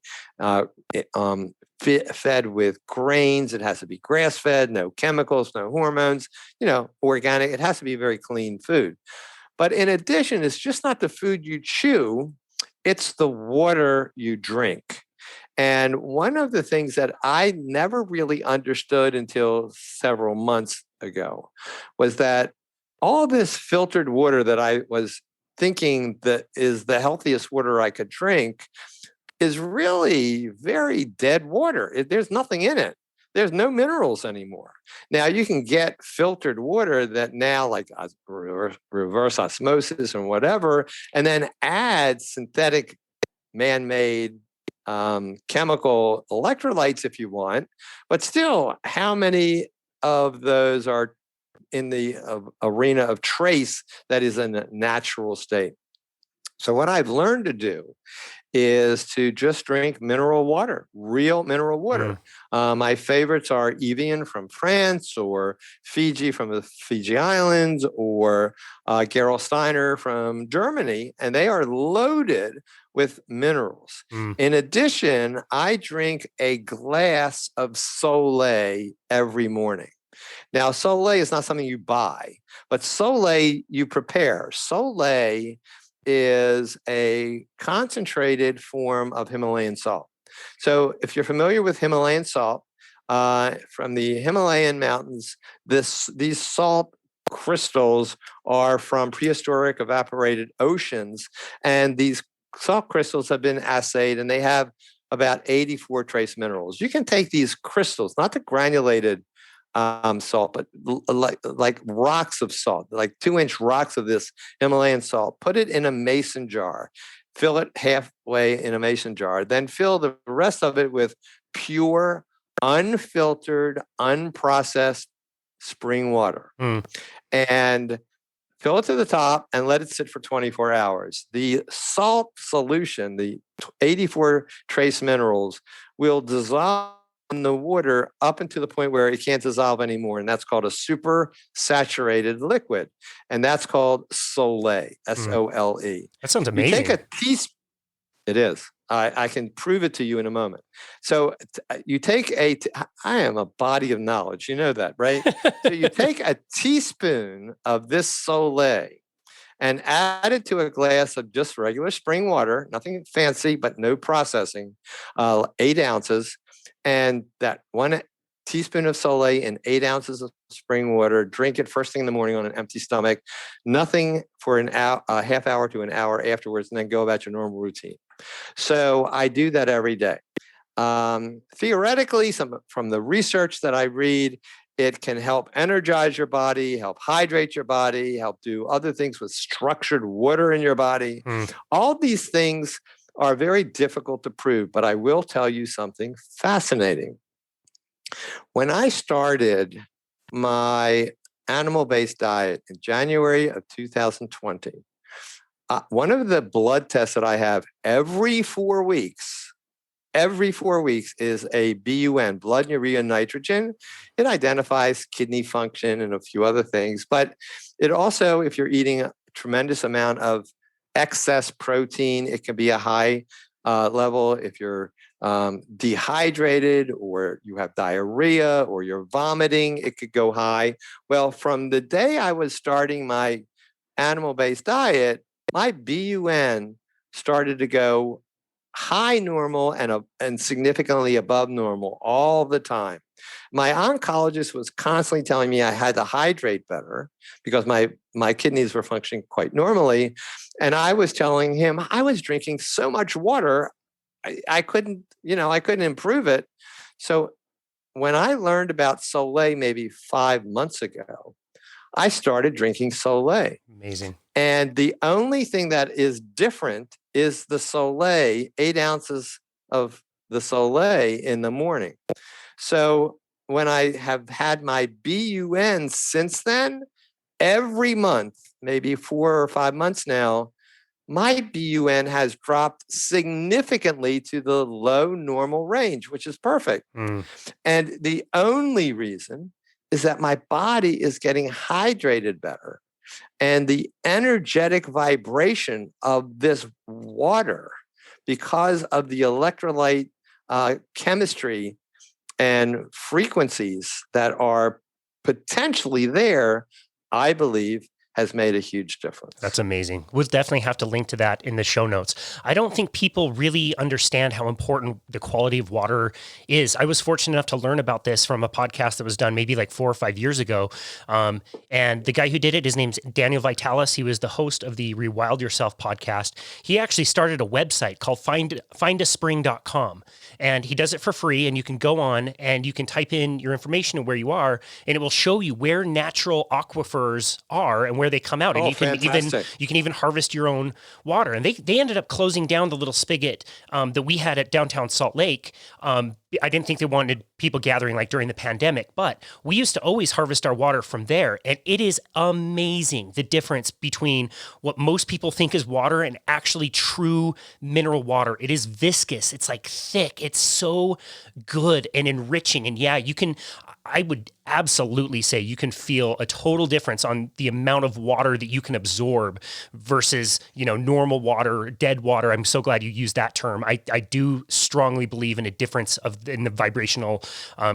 fed with grains. It has to be grass-fed, no chemicals, no hormones, organic. It has to be very clean food. But in addition, it's just not the food you chew, it's the water you drink. And one of the things that I never really understood until several months ago was that all this filtered water that I was thinking that is the healthiest water I could drink is really very dead water. There's nothing in it. There's no minerals anymore. Now you can get filtered water that now, like reverse osmosis and whatever, and then add synthetic man-made chemical electrolytes if you want. But still, how many of those are in the arena of trace that is in a natural state? So what I've learned to do is to just drink mineral water, real mineral water. My favorites are Evian from France, or Fiji from the Fiji Islands, or Gerolsteiner from Germany, and they are loaded with minerals. In addition, I drink a glass of Soleil every morning. Now, Soleil is not something you buy, but Soleil you prepare. Soleil is a concentrated form of Himalayan salt. So if you're familiar with Himalayan salt, from the Himalayan mountains. These salt crystals are from prehistoric evaporated oceans, and these salt crystals have been assayed, and they have about 84 trace minerals. You can take these crystals, not the granulated salt, but like rocks of salt, like 2-inch rocks of this Himalayan salt, put it in a mason jar, fill it halfway in a mason jar, then fill the rest of it with pure, unfiltered, unprocessed spring water. And fill it to the top and let it sit for 24 hours. The salt solution, the 84 trace minerals, will dissolve in the water up until the point where it can't dissolve anymore. And that's called a super saturated liquid. And that's called Sole, S-O-L-E. That sounds amazing. You take a teaspoon. It is. I can prove it to you in a moment. So you take I am a body of knowledge. You know that, right? So you take a teaspoon of this Sole and add it to a glass of just regular spring water, nothing fancy, but no processing, 8 ounces. And that 1 teaspoon of Sole and 8 ounces of spring water, drink it first thing in the morning on an empty stomach, nothing for an hour, a half hour to an hour afterwards, and then go about your normal routine. So I do that every day. Theoretically, from the research that I read, it can help energize your body, help hydrate your body, help do other things with structured water in your body. All these things are very difficult to prove, but I will tell you something fascinating. When I started my animal-based diet in January of 2020, one of the blood tests that I have every 4 weeks is a BUN, blood urea nitrogen. It identifies kidney function and a few other things, but it also, if you're eating a tremendous amount of excess protein, it can be a high level. If you're dehydrated or you have diarrhea or you're vomiting, it could go high. Well, from the day I was starting my animal-based diet, my BUN started to go high normal and significantly above normal all the time. My oncologist was constantly telling me I had to hydrate better because my kidneys were functioning quite normally. And I was telling him I was drinking so much water, I couldn't improve it. So when I learned about Sole maybe 5 months ago, I started drinking Sole. Amazing. And the only thing that is different is the Sole, 8 ounces of the Sole in the morning. So when I have had my BUN since then, every month, maybe 4 or 5 months now, my BUN has dropped significantly to the low normal range, which is perfect. And the only reason is that my body is getting hydrated better. And the energetic vibration of this water, because of the electrolyte chemistry and frequencies that are potentially there, I believe has made a huge difference. That's amazing. We'll definitely have to link to that in the show notes. I don't think people really understand how important the quality of water is. I was fortunate enough to learn about this from a podcast that was done maybe like 4 or 5 years ago. And the guy who did it, his name's Daniel Vitalis. He was the host of the Rewild Yourself podcast. He actually started a website called findaspring.com. And he does it for free, and you can go on and you can type in your information and where you are, and it will show you where natural aquifers are and where they come out. And you can even harvest your own water. And they ended up closing down the little spigot that we had at downtown Salt Lake. I didn't think they wanted people gathering like during the pandemic, but we used to always harvest our water from there. And it is amazing the difference between what most people think is water and actually true mineral water. It is viscous. It's like thick. It's so good and enriching. And yeah, I would absolutely say you can feel a total difference on the amount of water that you can absorb versus, normal water, dead water. I'm so glad you used that term. I do strongly believe in a difference in the vibrational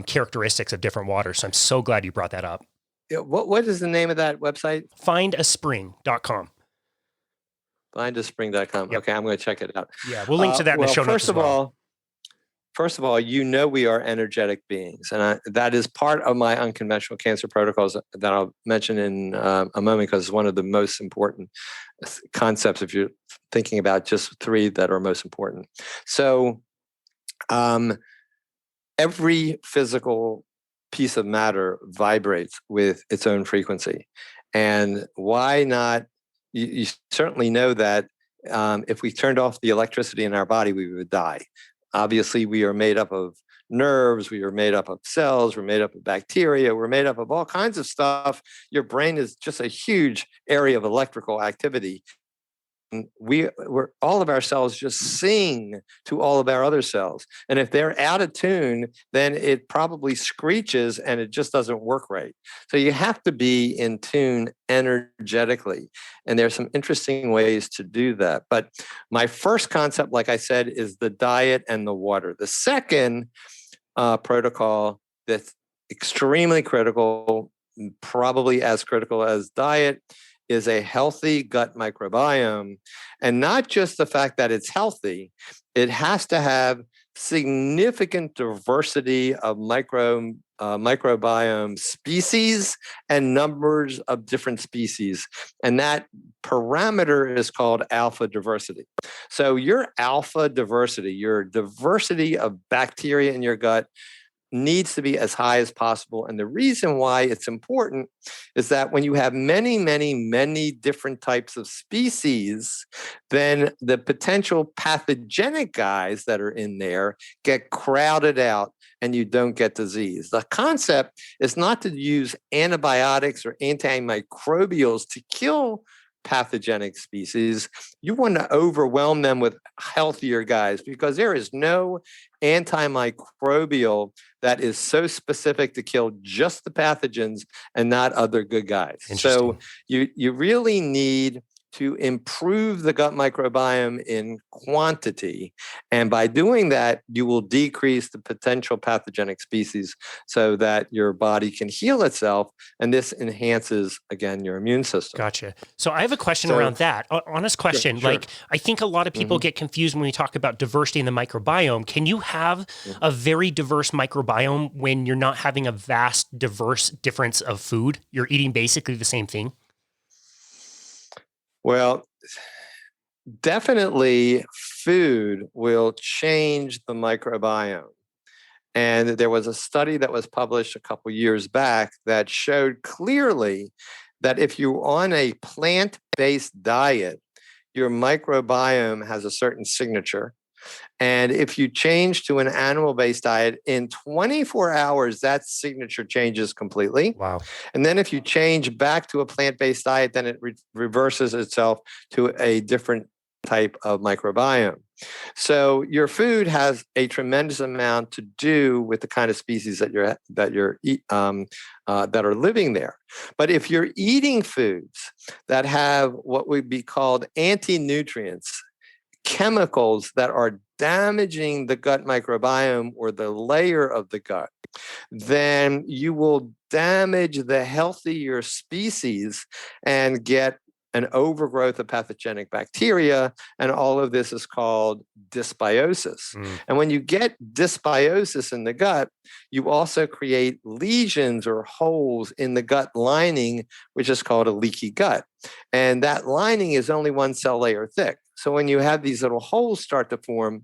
characteristics of different waters. So I'm so glad you brought that up. What is the name of that website? Findaspring.com. Findaspring.com. Yep. Okay, I'm going to check it out. Yeah, we'll link to that in the show notes as well. first of all, we are energetic beings. And that is part of my unconventional cancer protocols that I'll mention in a moment, because it's one of the most important concepts if you're thinking about just three that are most important. So every physical piece of matter vibrates with its own frequency. And why not? You certainly know that if we turned off the electricity in our body, we would die. Obviously, we are made up of nerves, we are made up of cells, we're made up of bacteria, we're made up of all kinds of stuff. Your brain is just a huge area of electrical activity. We're all of our cells just sing to all of our other cells. And if they're out of tune, then it probably screeches and it just doesn't work right. So you have to be in tune energetically. And there's some interesting ways to do that. But my first concept, like I said, is the diet and the water. The second protocol that's extremely critical, probably as critical as diet, is a healthy gut microbiome. And not just the fact that it's healthy, it has to have significant diversity of microbiome species and numbers of different species. And that parameter is called alpha diversity. So your alpha diversity, your diversity of bacteria in your gut, needs to be as high as possible. And the reason why it's important is that when you have many, many, many different types of species, then the potential pathogenic guys that are in there get crowded out and you don't get disease. The concept is not to use antibiotics or antimicrobials to kill pathogenic species. You want to overwhelm them with healthier guys, because there is no antimicrobial that is so specific to kill just the pathogens and not other good guys. So you really need to improve the gut microbiome in quantity. And by doing that, you will decrease the potential pathogenic species so that your body can heal itself. And this enhances, again, your immune system. Gotcha. So I have a question around that. Honest question. Sure. Like, I think a lot of people get confused when we talk about diversity in the microbiome. Can you have a very diverse microbiome when you're not having a vast, diverse difference of food? You're eating basically the same thing? Well, definitely food will change the microbiome. And there was a study that was published a couple years back that showed clearly that if you're on a plant-based diet, your microbiome has a certain signature. And if you change to an animal-based diet, in 24 hours, that signature changes completely. Wow. And then if you change back to a plant-based diet, then it reverses itself to a different type of microbiome. So your food has a tremendous amount to do with the kind of species that are living there. But if you're eating foods that have what would be called anti-nutrients, chemicals that are damaging the gut microbiome or the layer of the gut, then you will damage the healthier species and get an overgrowth of pathogenic bacteria. And all of this is called dysbiosis. And when you get dysbiosis in the gut, you also create lesions or holes in the gut lining, which is called a leaky gut. And that lining is only one cell layer thick. So when you have these little holes start to form,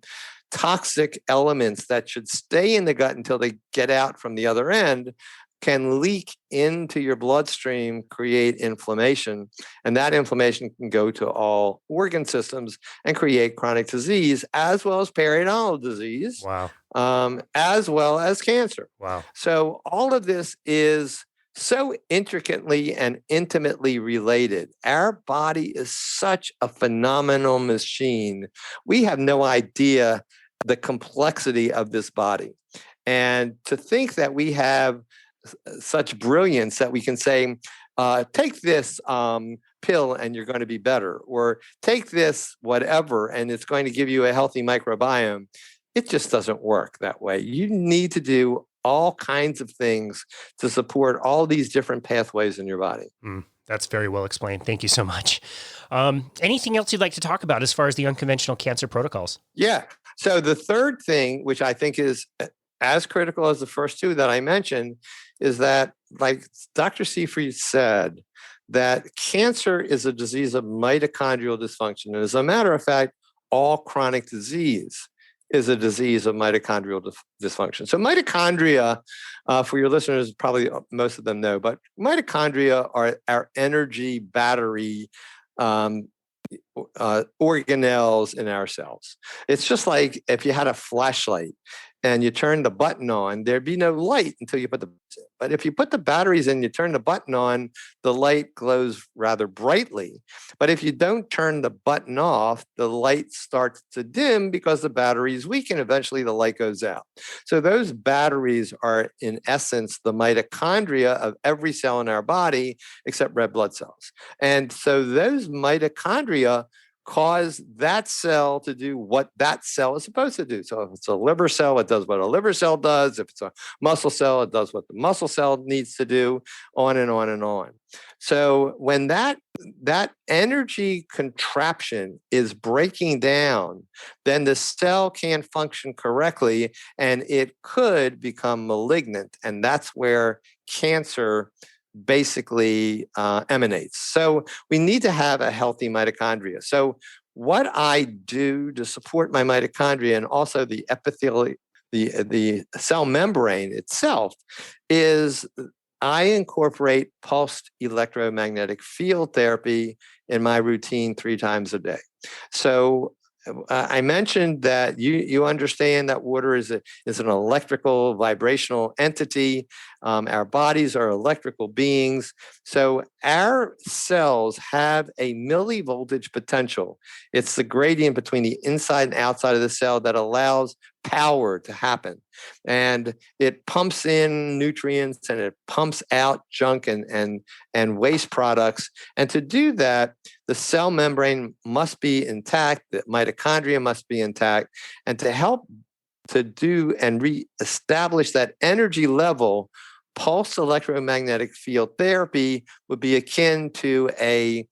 toxic elements that should stay in the gut until they get out from the other end can leak into your bloodstream, create inflammation. And that inflammation can go to all organ systems and create chronic disease, as well as periodontal disease, as well as cancer. Wow. So all of this is so intricately and intimately related. Our body is such a phenomenal machine. We have no idea the complexity of this body. And to think that we have such brilliance that we can say, take this pill and you're going to be better, or take this whatever and it's going to give you a healthy microbiome. It just doesn't work that way. You need to do all kinds of things to support all these different pathways in your body. That's very well explained. Thank you so much. Anything else you'd like to talk about as far as the unconventional cancer protocols? Yeah. So the third thing, which I think is as critical as the first two that I mentioned, is that, like Dr. Seyfried said, that cancer is a disease of mitochondrial dysfunction. And as a matter of fact, all chronic disease is a disease of mitochondrial dysfunction. So mitochondria, for your listeners, probably most of them know, but mitochondria are our energy battery organelles in our cells. It's just like if you had a flashlight and you turn the button on, there'd be no light until you put the batteries in. But if you put the batteries in, you turn the button on, the light glows rather brightly. But if you don't turn the button off, the light starts to dim because the battery is weak and eventually the light goes out. So those batteries are, in essence, the mitochondria of every cell in our body except red blood cells. And so those mitochondria cause that cell to do what that cell is supposed to do. So if it's a liver cell, it does what a liver cell does. If it's a muscle cell, it does what the muscle cell needs to do, on and on and on. So when that energy contraption is breaking down, then the cell can't function correctly and it could become malignant. And that's where cancer basically emanates. So we need to have a healthy mitochondria. So what I do to support my mitochondria and also the epithelial, the cell membrane itself, is I incorporate pulsed electromagnetic field therapy in my routine 3 times a day. So I mentioned that you understand that water is an electrical vibrational entity. Our bodies are electrical beings. So our cells have a millivoltage potential. It's the gradient between the inside and outside of the cell that allows power to happen. And it pumps in nutrients and it pumps out junk and waste products. And to do that, the cell membrane must be intact, the mitochondria must be intact. And to help to do and reestablish that energy level, pulsed electromagnetic field therapy would be akin to a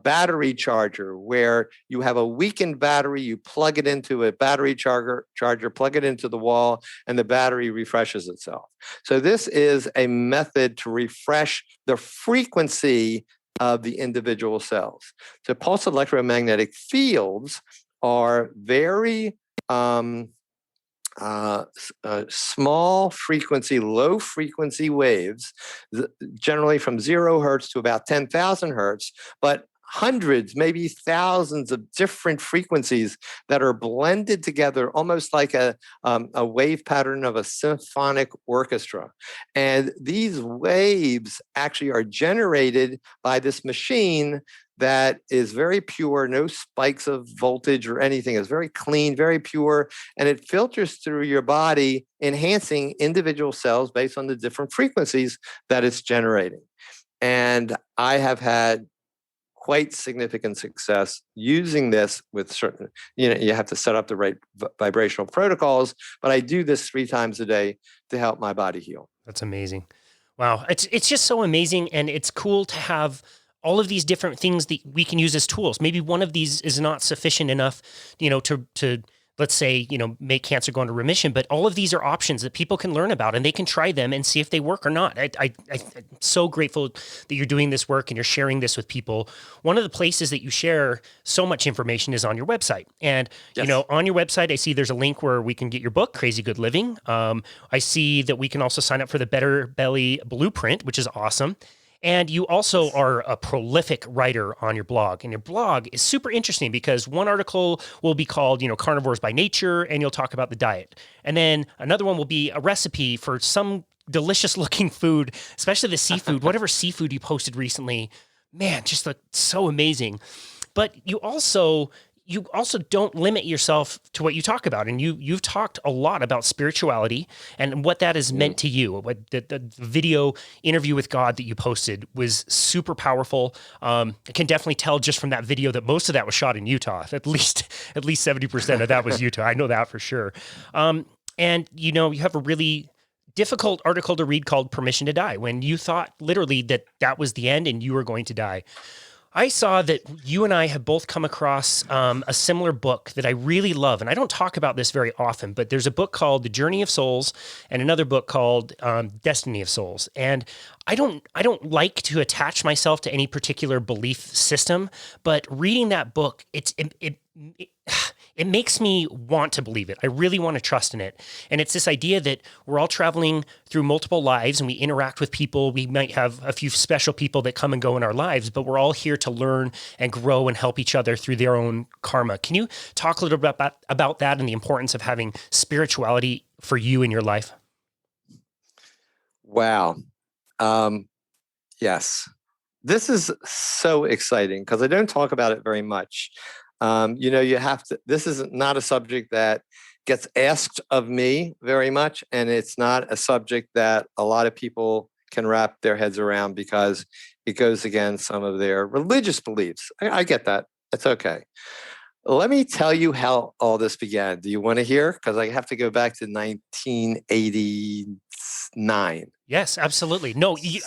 battery charger, where you have a weakened battery, you plug it into a battery charger, plug it into the wall, and the battery refreshes itself. So this is a method to refresh the frequency of the individual cells. So pulsed electromagnetic fields are very small frequency, low frequency waves, generally from 0 hertz to about 10,000 hertz, but hundreds, maybe thousands of different frequencies that are blended together, almost like a wave pattern of a symphonic orchestra. And these waves actually are generated by this machine that is very pure, no spikes of voltage or anything. It's very clean, very pure, and it filters through your body, enhancing individual cells based on the different frequencies that it's generating. And I have had quite significant success using this with certain, you have to set up the right vibrational protocols, but I do this 3 times a day to help my body heal. That's amazing. Wow. It's just so amazing. And it's cool to have all of these different things that we can use as tools. Maybe one of these is not sufficient enough, to let's say, make cancer go into remission, but all of these are options that people can learn about and they can try them and see if they work or not. I'm so grateful that you're doing this work and you're sharing this with people. One of the places that you share so much information is on your website. And, yes. On your website, I see there's a link where we can get your book, Crazy Good Living. I see that we can also sign up for the Better Belly Blueprint, which is awesome. And you also are a prolific writer on your blog. And your blog is super interesting because one article will be called, Carnivores by Nature, and you'll talk about the diet. And then another one will be a recipe for some delicious looking food, especially the seafood, whatever seafood you posted recently. Man, just looked so amazing. But you also don't limit yourself to what you talk about. And you've talked a lot about spirituality and what that has meant to you. What the video interview with God that you posted was super powerful. I can definitely tell just from that video that most of that was shot in Utah. At least 70% of that was Utah. I know that for sure. And you have a really difficult article to read called Permission to Die, when you thought literally that was the end and you were going to die. I saw that you and I have both come across a similar book that I really love, and I don't talk about this very often, but there's a book called The Journey of Souls and another book called Destiny of Souls. And I don't like to attach myself to any particular belief system, but reading that book, it makes me want to believe it. I really want to trust in it. And it's this idea that we're all traveling through multiple lives and we interact with people. We might have a few special people that come and go in our lives, but we're all here to learn and grow and help each other through their own karma. Can you talk a little bit about that and the importance of having spirituality for you in your life? Wow. Yes. This is so exciting because I don't talk about it very much. You have to, this is not a subject that gets asked of me very much. And it's not a subject that a lot of people can wrap their heads around because it goes against some of their religious beliefs. I get that. It's okay. Let me tell you how all this began. Do you want to hear? Because I have to go back to 1989. Yes, absolutely. No, you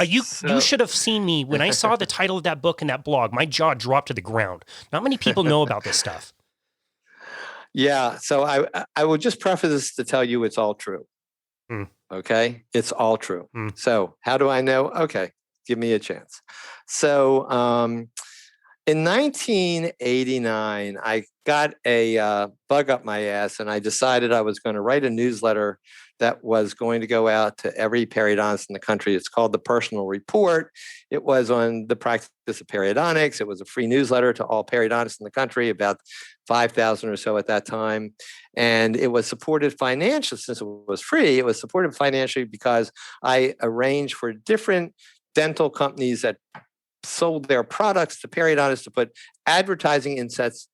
should have seen me when I saw the title of that book and that blog. My jaw dropped to the ground. Not many people know about this stuff. Yeah. So I will just preface this to tell you it's all true. Okay. It's all true. So how do I know? Okay. Give me a chance. So in 1989, I got a bug up my ass and I decided I was going to write a newsletter that was going to go out to every periodontist in the country. It's called The Personal Report. It was on the practice of periodontics. It was a free newsletter to all periodontists in the country, about 5,000 or so at that time. And it was supported financially. Since it was free, it was supported financially because I arranged for different dental companies that sold their products to periodontists to put advertising inserts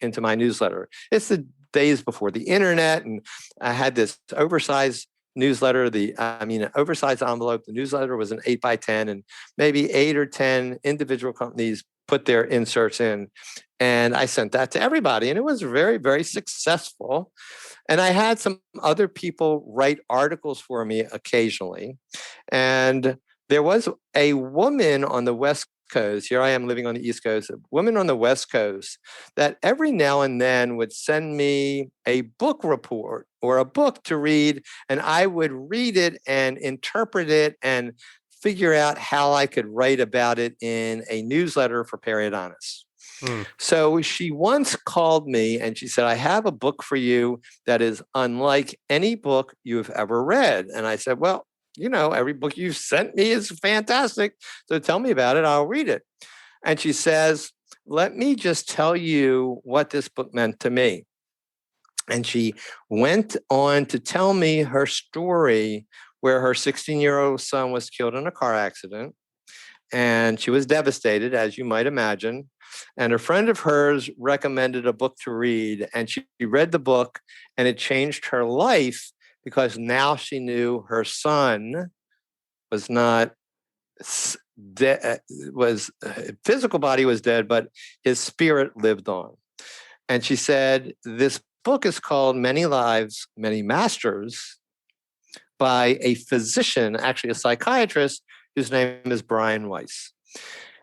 into my newsletter. It's the days before the internet, and I had this oversized newsletter, an oversized envelope. The newsletter was an 8x10, and maybe 8 or 10 individual companies put their inserts in. And I sent that to everybody, and it was very, very successful. And I had some other people write articles for me occasionally. And there was a woman on the West Coast, here I am living on the East Coast, a woman on the West Coast that every now and then would send me a book report or a book to read, and I would read it and interpret it and figure out how I could write about it in a newsletter for periodontists. So she once called me and she said, I have a book for you that is unlike any book you've ever read. And I said, well, every book you've sent me is fantastic. So tell me about it. I'll read it. And she says, let me just tell you what this book meant to me. And she went on to tell me her story where her 16-year-old son was killed in a car accident. And she was devastated, as you might imagine. And a friend of hers recommended a book to read. And she read the book and it changed her life, because now she knew her son was not dead, physical body was dead, but his spirit lived on. And she said, this book is called Many Lives, Many Masters by a physician, actually a psychiatrist, whose name is Brian Weiss.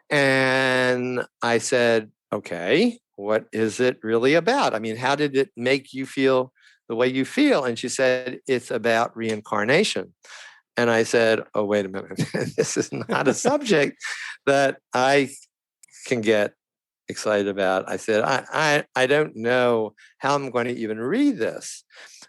And I said, okay, what is it really about? I mean, how did it make you feel the way you feel? And she said, it's about reincarnation. And I said, oh, wait a minute. This is not a subject that I can get excited about. I said, I don't know how I'm going to even read this.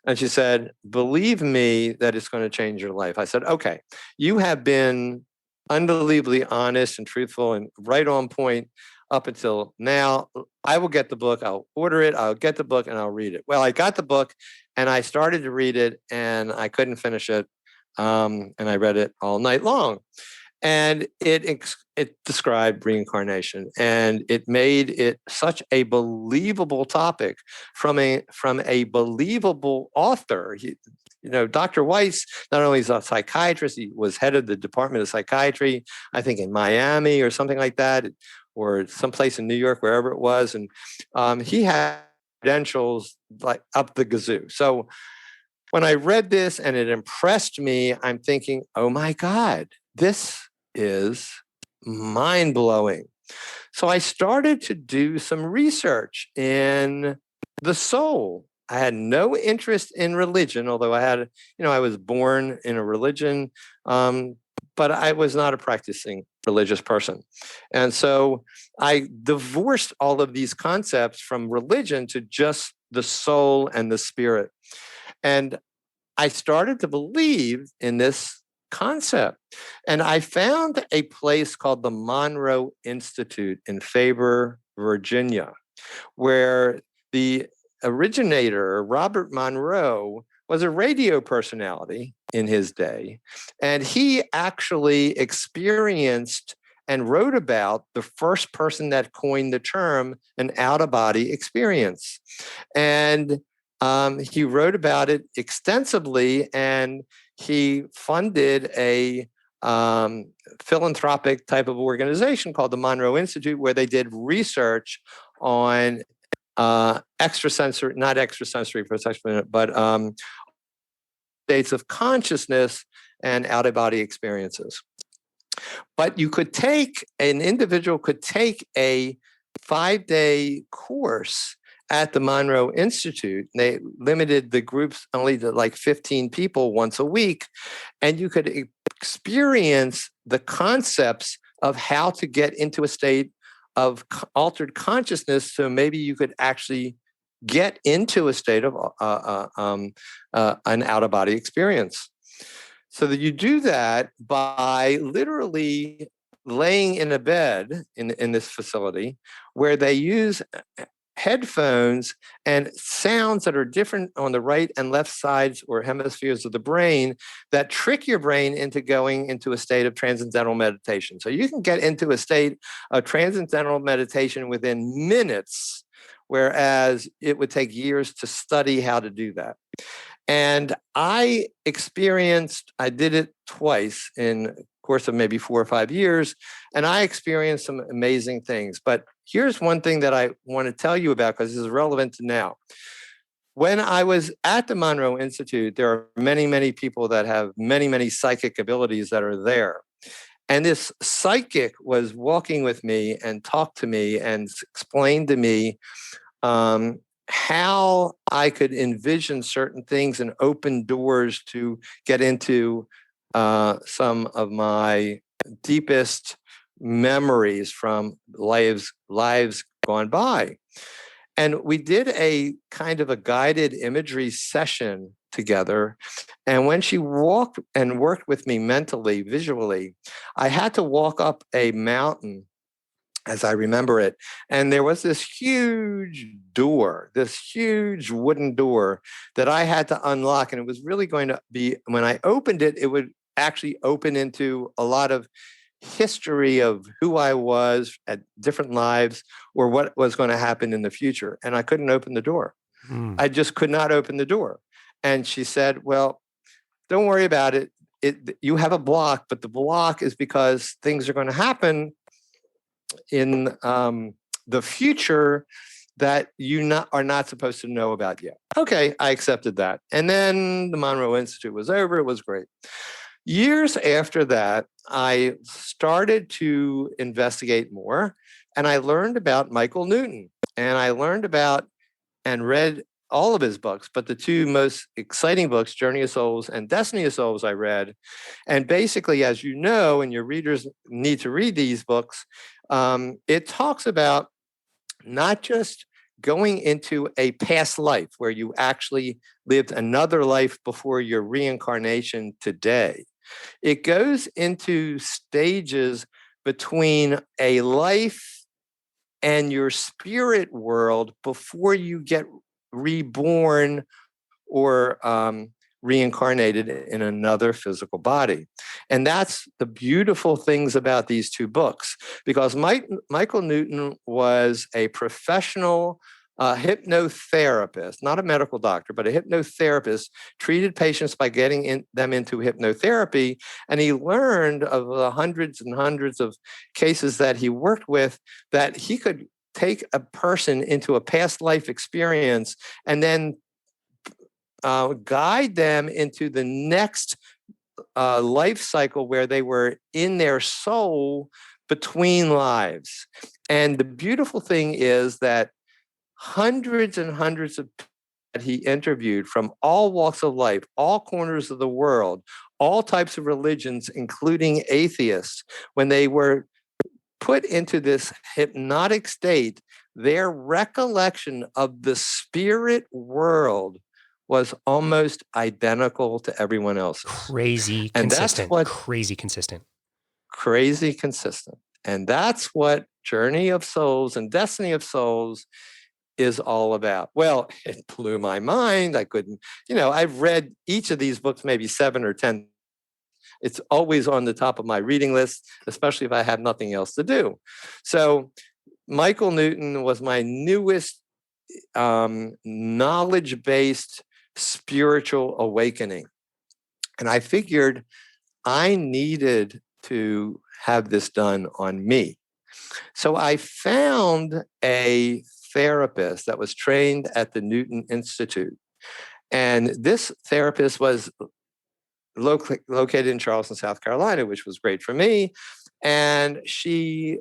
And she said, believe me that it's going to change your life. I said, okay, you have been unbelievably honest and truthful and right on point up until now. I will get the book. I'll order it. I'll get the book and I'll read it. Well, I got the book and I started to read it and I couldn't finish it. And I read it all night long. And it described reincarnation, and it made it such a believable topic from a believable author. Dr. Weiss not only is a psychiatrist, he was head of the Department of Psychiatry, I think in Miami or something like that, or someplace in New York, wherever it was. And he had credentials like up the gazoo. So when I read this and it impressed me, I'm thinking, oh my God, this is mind-blowing. So I started to do some research in the soul. I had no interest in religion, although I was born in a religion, but I was not a practicing religious person. And so I divorced all of these concepts from religion to just the soul and the spirit. And I started to believe in this concept. And I found a place called the Monroe Institute in Faber, Virginia, where the originator, Robert Monroe, was a radio personality in his day. And he actually experienced and wrote about the first person that coined the term an out-of-body experience. And he wrote about it extensively, and he funded a philanthropic type of organization called the Monroe Institute, where they did research on extrasensory, not extrasensory for a second, but states of consciousness and out-of-body experiences. But an individual could take a 5-day course at the Monroe Institute. They limited the groups only to like 15 people once a week, and you could experience the concepts of how to get into a state of altered consciousness, so maybe you could actually get into a state of an out-of-body experience. So that you do that by literally laying in a bed in this facility, where they use headphones and sounds that are different on the right and left sides or hemispheres of the brain that trick your brain into going into a state of transcendental meditation. So you can get into a state of transcendental meditation within minutes, whereas it would take years to study how to do that. And I did it twice in a course of maybe 4 or 5 years, and I experienced some amazing things. But here's one thing that I want to tell you about, because this is relevant to now. When I was at the Monroe Institute, there are many, many people that have many, many psychic abilities that are there. And this psychic was walking with me and talked to me and explained to me how I could envision certain things and open doors to get into some of my deepest memories from lives gone by. And we did a kind of a guided imagery session together. And when she walked and worked with me mentally, visually, I had to walk up a mountain, as I remember it. And there was this huge door, this huge wooden door that I had to unlock. And it was really going to be, when I opened it, it would actually open into a lot of history of who I was at different lives or what was going to happen in the future. And I couldn't open the door. I just could not open the door. And she said, well, don't worry about it. You have a block, but the block is because things are going to happen in the future that you are not supposed to know about yet. Okay, I accepted that. And then the Monroe Institute was over. It was great. Years after that, I started to investigate more, and I learned about Michael Newton, and I learned about and read all of his books, but the two most exciting books, Journey of Souls and Destiny of Souls, I read. And basically, as you know, and your readers need to read these books, it talks about not just going into a past life where you actually lived another life before your reincarnation today. It goes into stages between a life and your spirit world before you get reborn or reincarnated in another physical body. And that's the beautiful things about these two books, because Michael Newton was a professional hypnotherapist, not a medical doctor, but a hypnotherapist, treated patients by getting them into hypnotherapy. And he learned of the hundreds and hundreds of cases that he worked with that he could take a person into a past life experience and then guide them into the next life cycle where they were in their soul between lives. And the beautiful thing is that hundreds and hundreds of people that he interviewed from all walks of life, all corners of the world, all types of religions, including atheists, when they were put into this hypnotic state, their recollection of the spirit world was almost identical to everyone else's. Crazy And consistent. that's what Crazy consistent. crazy consistent. And that's what Journey of Souls and Destiny of Souls is all about. Well, it blew my mind. I couldn't, I've read each of these books maybe 7 or 10. It's always on the top of my reading list, especially if I have nothing else to do. So Michael Newton was my newest knowledge-based spiritual awakening. And I figured I needed to have this done on me. So I found a therapist that was trained at the Newton Institute. And this therapist was located in Charleston, South Carolina, which was great for me. And she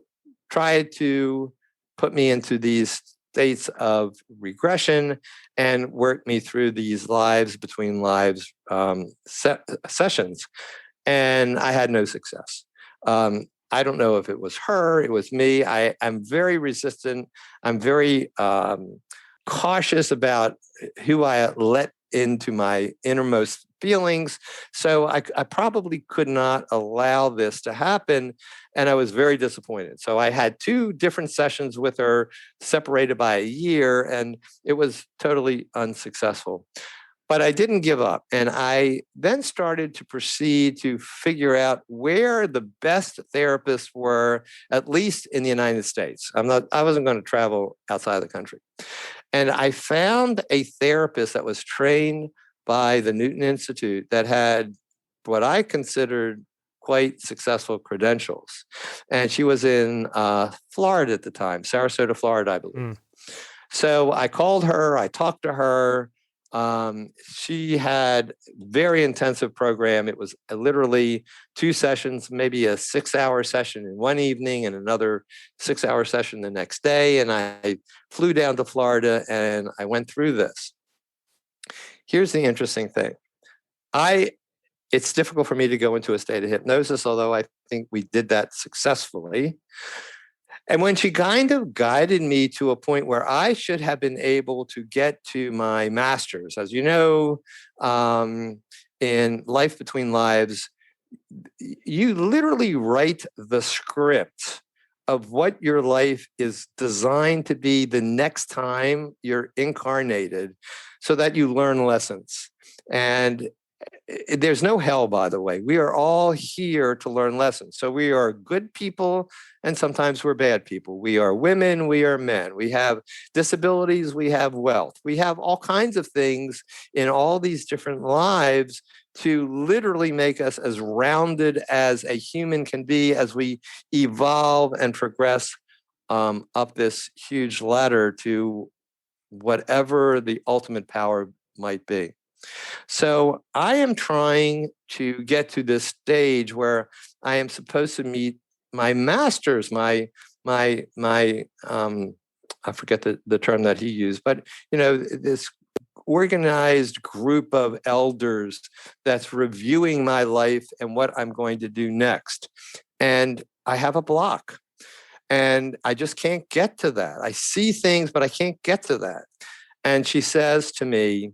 tried to put me into these states of regression and work me through these lives between lives sessions. And I had no success. I don't know if it was her, it was me. I'm very resistant. I'm very cautious about who I let into my innermost feelings. So I probably could not allow this to happen. And I was very disappointed. So I had 2 different sessions with her, separated by a year, and it was totally unsuccessful. But I didn't give up. And I then started to proceed to figure out where the best therapists were, at least in the United States. I wasn't going to travel outside of the country. And I found a therapist that was trained by the Newton Institute that had what I considered quite successful credentials. And she was in Florida at the time, Sarasota, Florida, I believe. So I called her, I talked to her. She had very intensive program. It was literally 2 sessions, maybe a 6-hour session in one evening and another 6-hour session the next day. And I flew down to Florida and I went through this. Here's the interesting thing. It's difficult for me to go into a state of hypnosis, although I think we did that successfully. And when she kind of guided me to a point where I should have been able to get to my master's, as you know, in Life Between Lives, you literally write the script of what your life is designed to be the next time you're incarnated so that you learn lessons. And there's no hell, by the way. We are all here to learn lessons. So we are good people, and sometimes we're bad people. We are women, we are men. We have disabilities, we have wealth. We have all kinds of things in all these different lives to literally make us as rounded as a human can be as we evolve and progress up this huge ladder to whatever the ultimate power might be. So I am trying to get to this stage where I am supposed to meet my masters, I forget the term that he used, but this organized group of elders that's reviewing my life and what I'm going to do next. And I have a block. And I just can't get to that. I see things, but I can't get to that. And she says to me,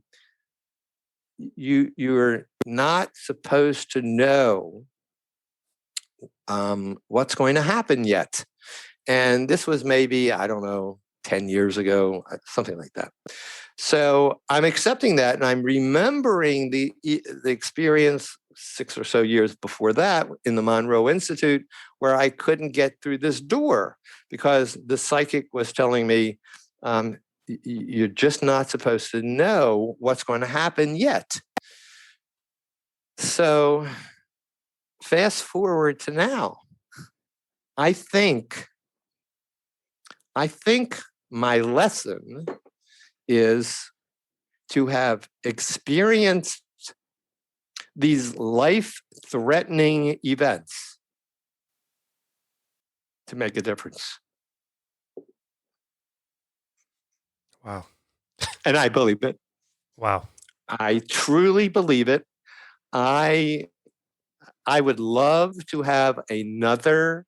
you're not supposed to know what's going to happen yet. And this was maybe, I don't know, 10 years ago, something like that. So I'm accepting that, and I'm remembering the experience 6 or so years before that in the Monroe Institute, where I couldn't get through this door because the psychic was telling me, you're just not supposed to know what's going to happen yet. So fast forward to now. I think my lesson is to have experienced these life-threatening events to make a difference. Wow. And I believe it. Wow. I truly believe it. I would love to have another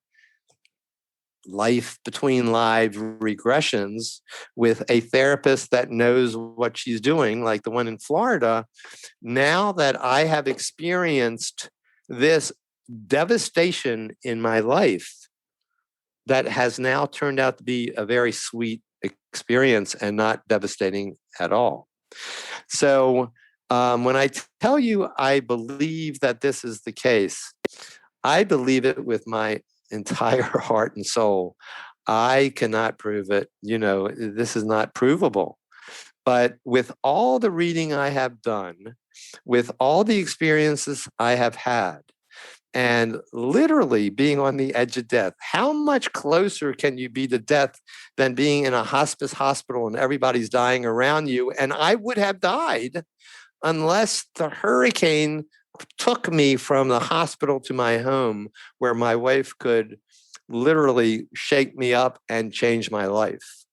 life between live regressions with a therapist that knows what she's doing, like the one in Florida. Now that I have experienced this devastation in my life, that has now turned out to be a very sweet experience and not devastating at all. So when I tell you I believe that this is the case, I believe it with my entire heart and soul. I cannot prove it. This is not provable. But with all the reading I have done, with all the experiences I have had, and literally being on the edge of death, how much closer can you be to death than being in a hospice hospital and everybody's dying around you? And I would have died unless the hurricane took me from the hospital to my home, where my wife could literally shake me up and change my life.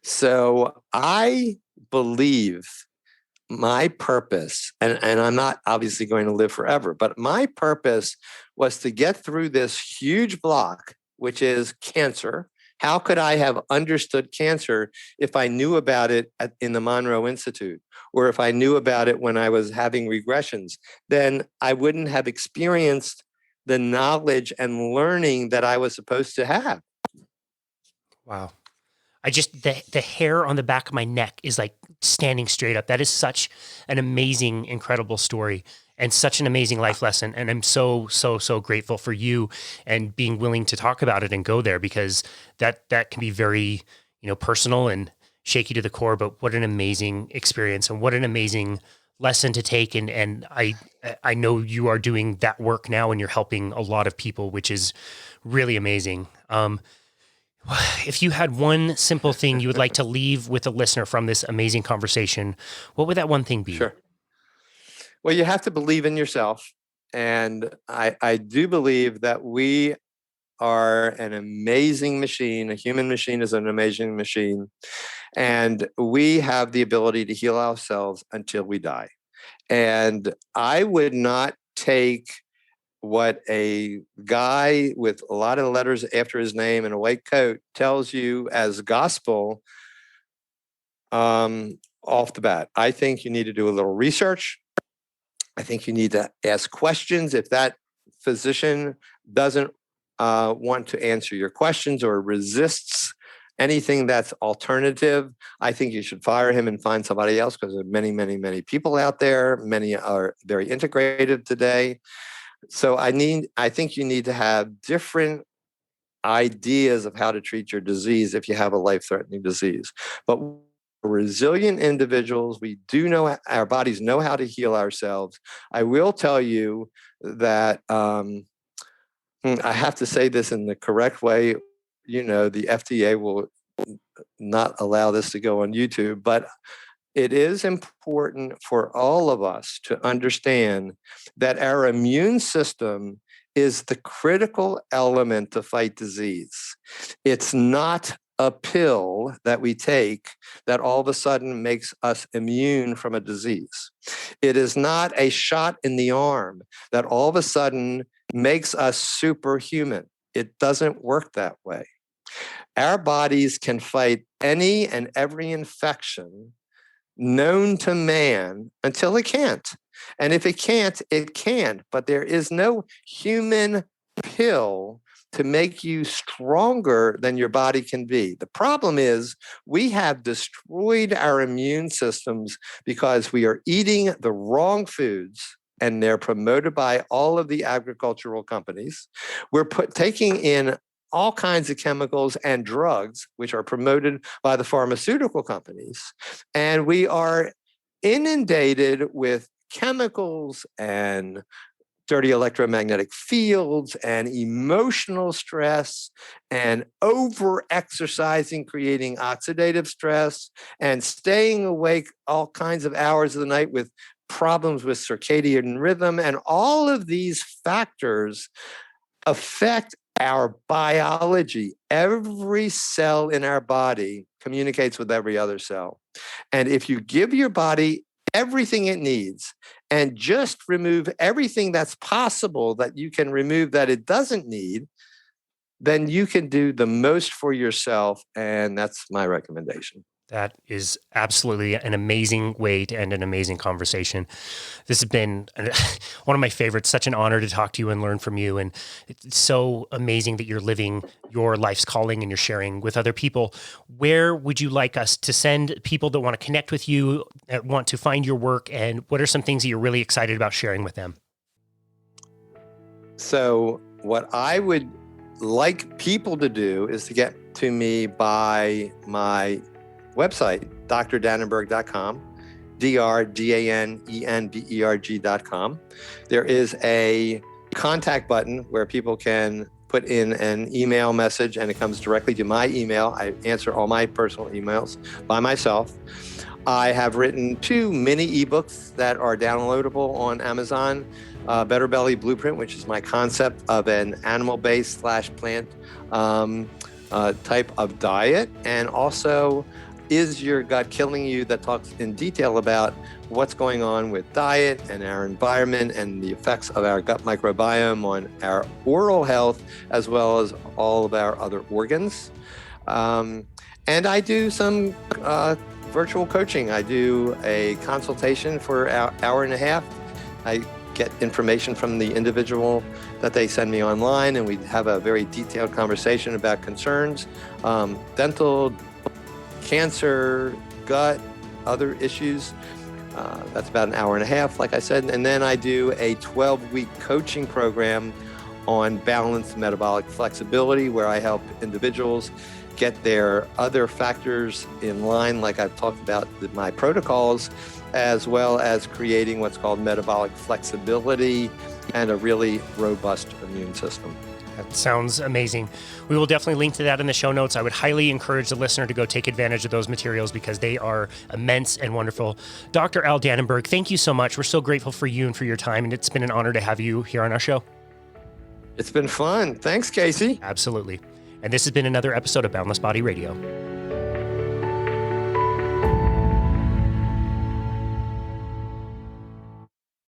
So I believe my purpose, and I'm not obviously going to live forever, but my purpose was to get through this huge block, which is cancer. How could I have understood cancer if I knew about it in the Monroe Institute, or if I knew about it when I was having regressions? Then I wouldn't have experienced the knowledge and learning that I was supposed to have. Wow. I just, the hair on the back of my neck is like standing straight up. That is such an amazing, incredible story and such an amazing life lesson. And I'm so, so, so grateful for you and being willing to talk about it and go there, because that can be very, personal and shaky to the core, but what an amazing experience and what an amazing lesson to take. And I know you are doing that work now and you're helping a lot of people, which is really amazing. If you had one simple thing you would like to leave with a listener from this amazing conversation, what would that one thing be? Sure. Well, you have to believe in yourself. And I do believe that we are an amazing machine. A human machine is an amazing machine. And we have the ability to heal ourselves until we die. And I would not take what a guy with a lot of letters after his name and a white coat tells you as gospel off the bat. I think you need to do a little research. I think you need to ask questions. If that physician doesn't want to answer your questions or resists anything that's alternative, I think you should fire him and find somebody else, because there are many, many, many people out there. Many are very integrative today. So I think you need to have different ideas of how to treat your disease if you have a life-threatening disease. But resilient individuals, we do know our bodies know how to heal ourselves. I will tell you that I have to say this in the correct way. The FDA will not allow this to go on YouTube, but it is important for all of us to understand that our immune system is the critical element to fight disease. It's not a pill that we take that all of a sudden makes us immune from a disease. It is not a shot in the arm that all of a sudden makes us superhuman. It doesn't work that way. Our bodies can fight any and every infection known to man until it can't. And if it can't, it can't. But there is no human pill to make you stronger than your body can be. The problem is we have destroyed our immune systems because we are eating the wrong foods, and they're promoted by all of the agricultural companies. We're taking in all kinds of chemicals and drugs, which are promoted by the pharmaceutical companies. And we are inundated with chemicals and dirty electromagnetic fields and emotional stress and over-exercising, creating oxidative stress, and staying awake all kinds of hours of the night with problems with circadian rhythm. And all of these factors affect our biology, every cell in our body communicates with every other cell. And if you give your body everything it needs and just remove everything that's possible that you can remove that it doesn't need, then you can do the most for yourself. And that's my recommendation. That is absolutely an amazing way to end an amazing conversation. This has been one of my favorites. Such an honor to talk to you and learn from you. And it's so amazing that you're living your life's calling and you're sharing with other people. Where would you like us to send people that want to connect with you, that want to find your work? And what are some things that you're really excited about sharing with them? So what I would like people to do is to get to me by my website, drdanenberg.com, drdanenberg.com. There is a contact button where people can put in an email message and it comes directly to my email. I answer all my personal emails by myself. I have written 2 mini ebooks that are downloadable on Amazon. Better Belly Blueprint, which is my concept of an animal-based / plant type of diet, and also Is Your Gut Killing You, that talks in detail about what's going on with diet and our environment and the effects of our gut microbiome on our oral health, as well as all of our other organs. And I do some virtual coaching. I do a consultation for an hour and a half. I get information from the individual that they send me online, and we have a very detailed conversation about concerns, dental, cancer, gut, other issues. That's about an hour and a half, like I said. And then I do a 12-week coaching program on balanced metabolic flexibility, where I help individuals get their other factors in line, like I've talked about my protocols, as well as creating what's called metabolic flexibility and a really robust immune system. That sounds amazing. We will definitely link to that in the show notes. I would highly encourage the listener to go take advantage of those materials because they are immense and wonderful. Dr. Al Danenberg, thank you so much. We're so grateful for you and for your time, and it's been an honor to have you here on our show. It's been fun. Thanks, Casey. Absolutely. And this has been another episode of Boundless Body Radio.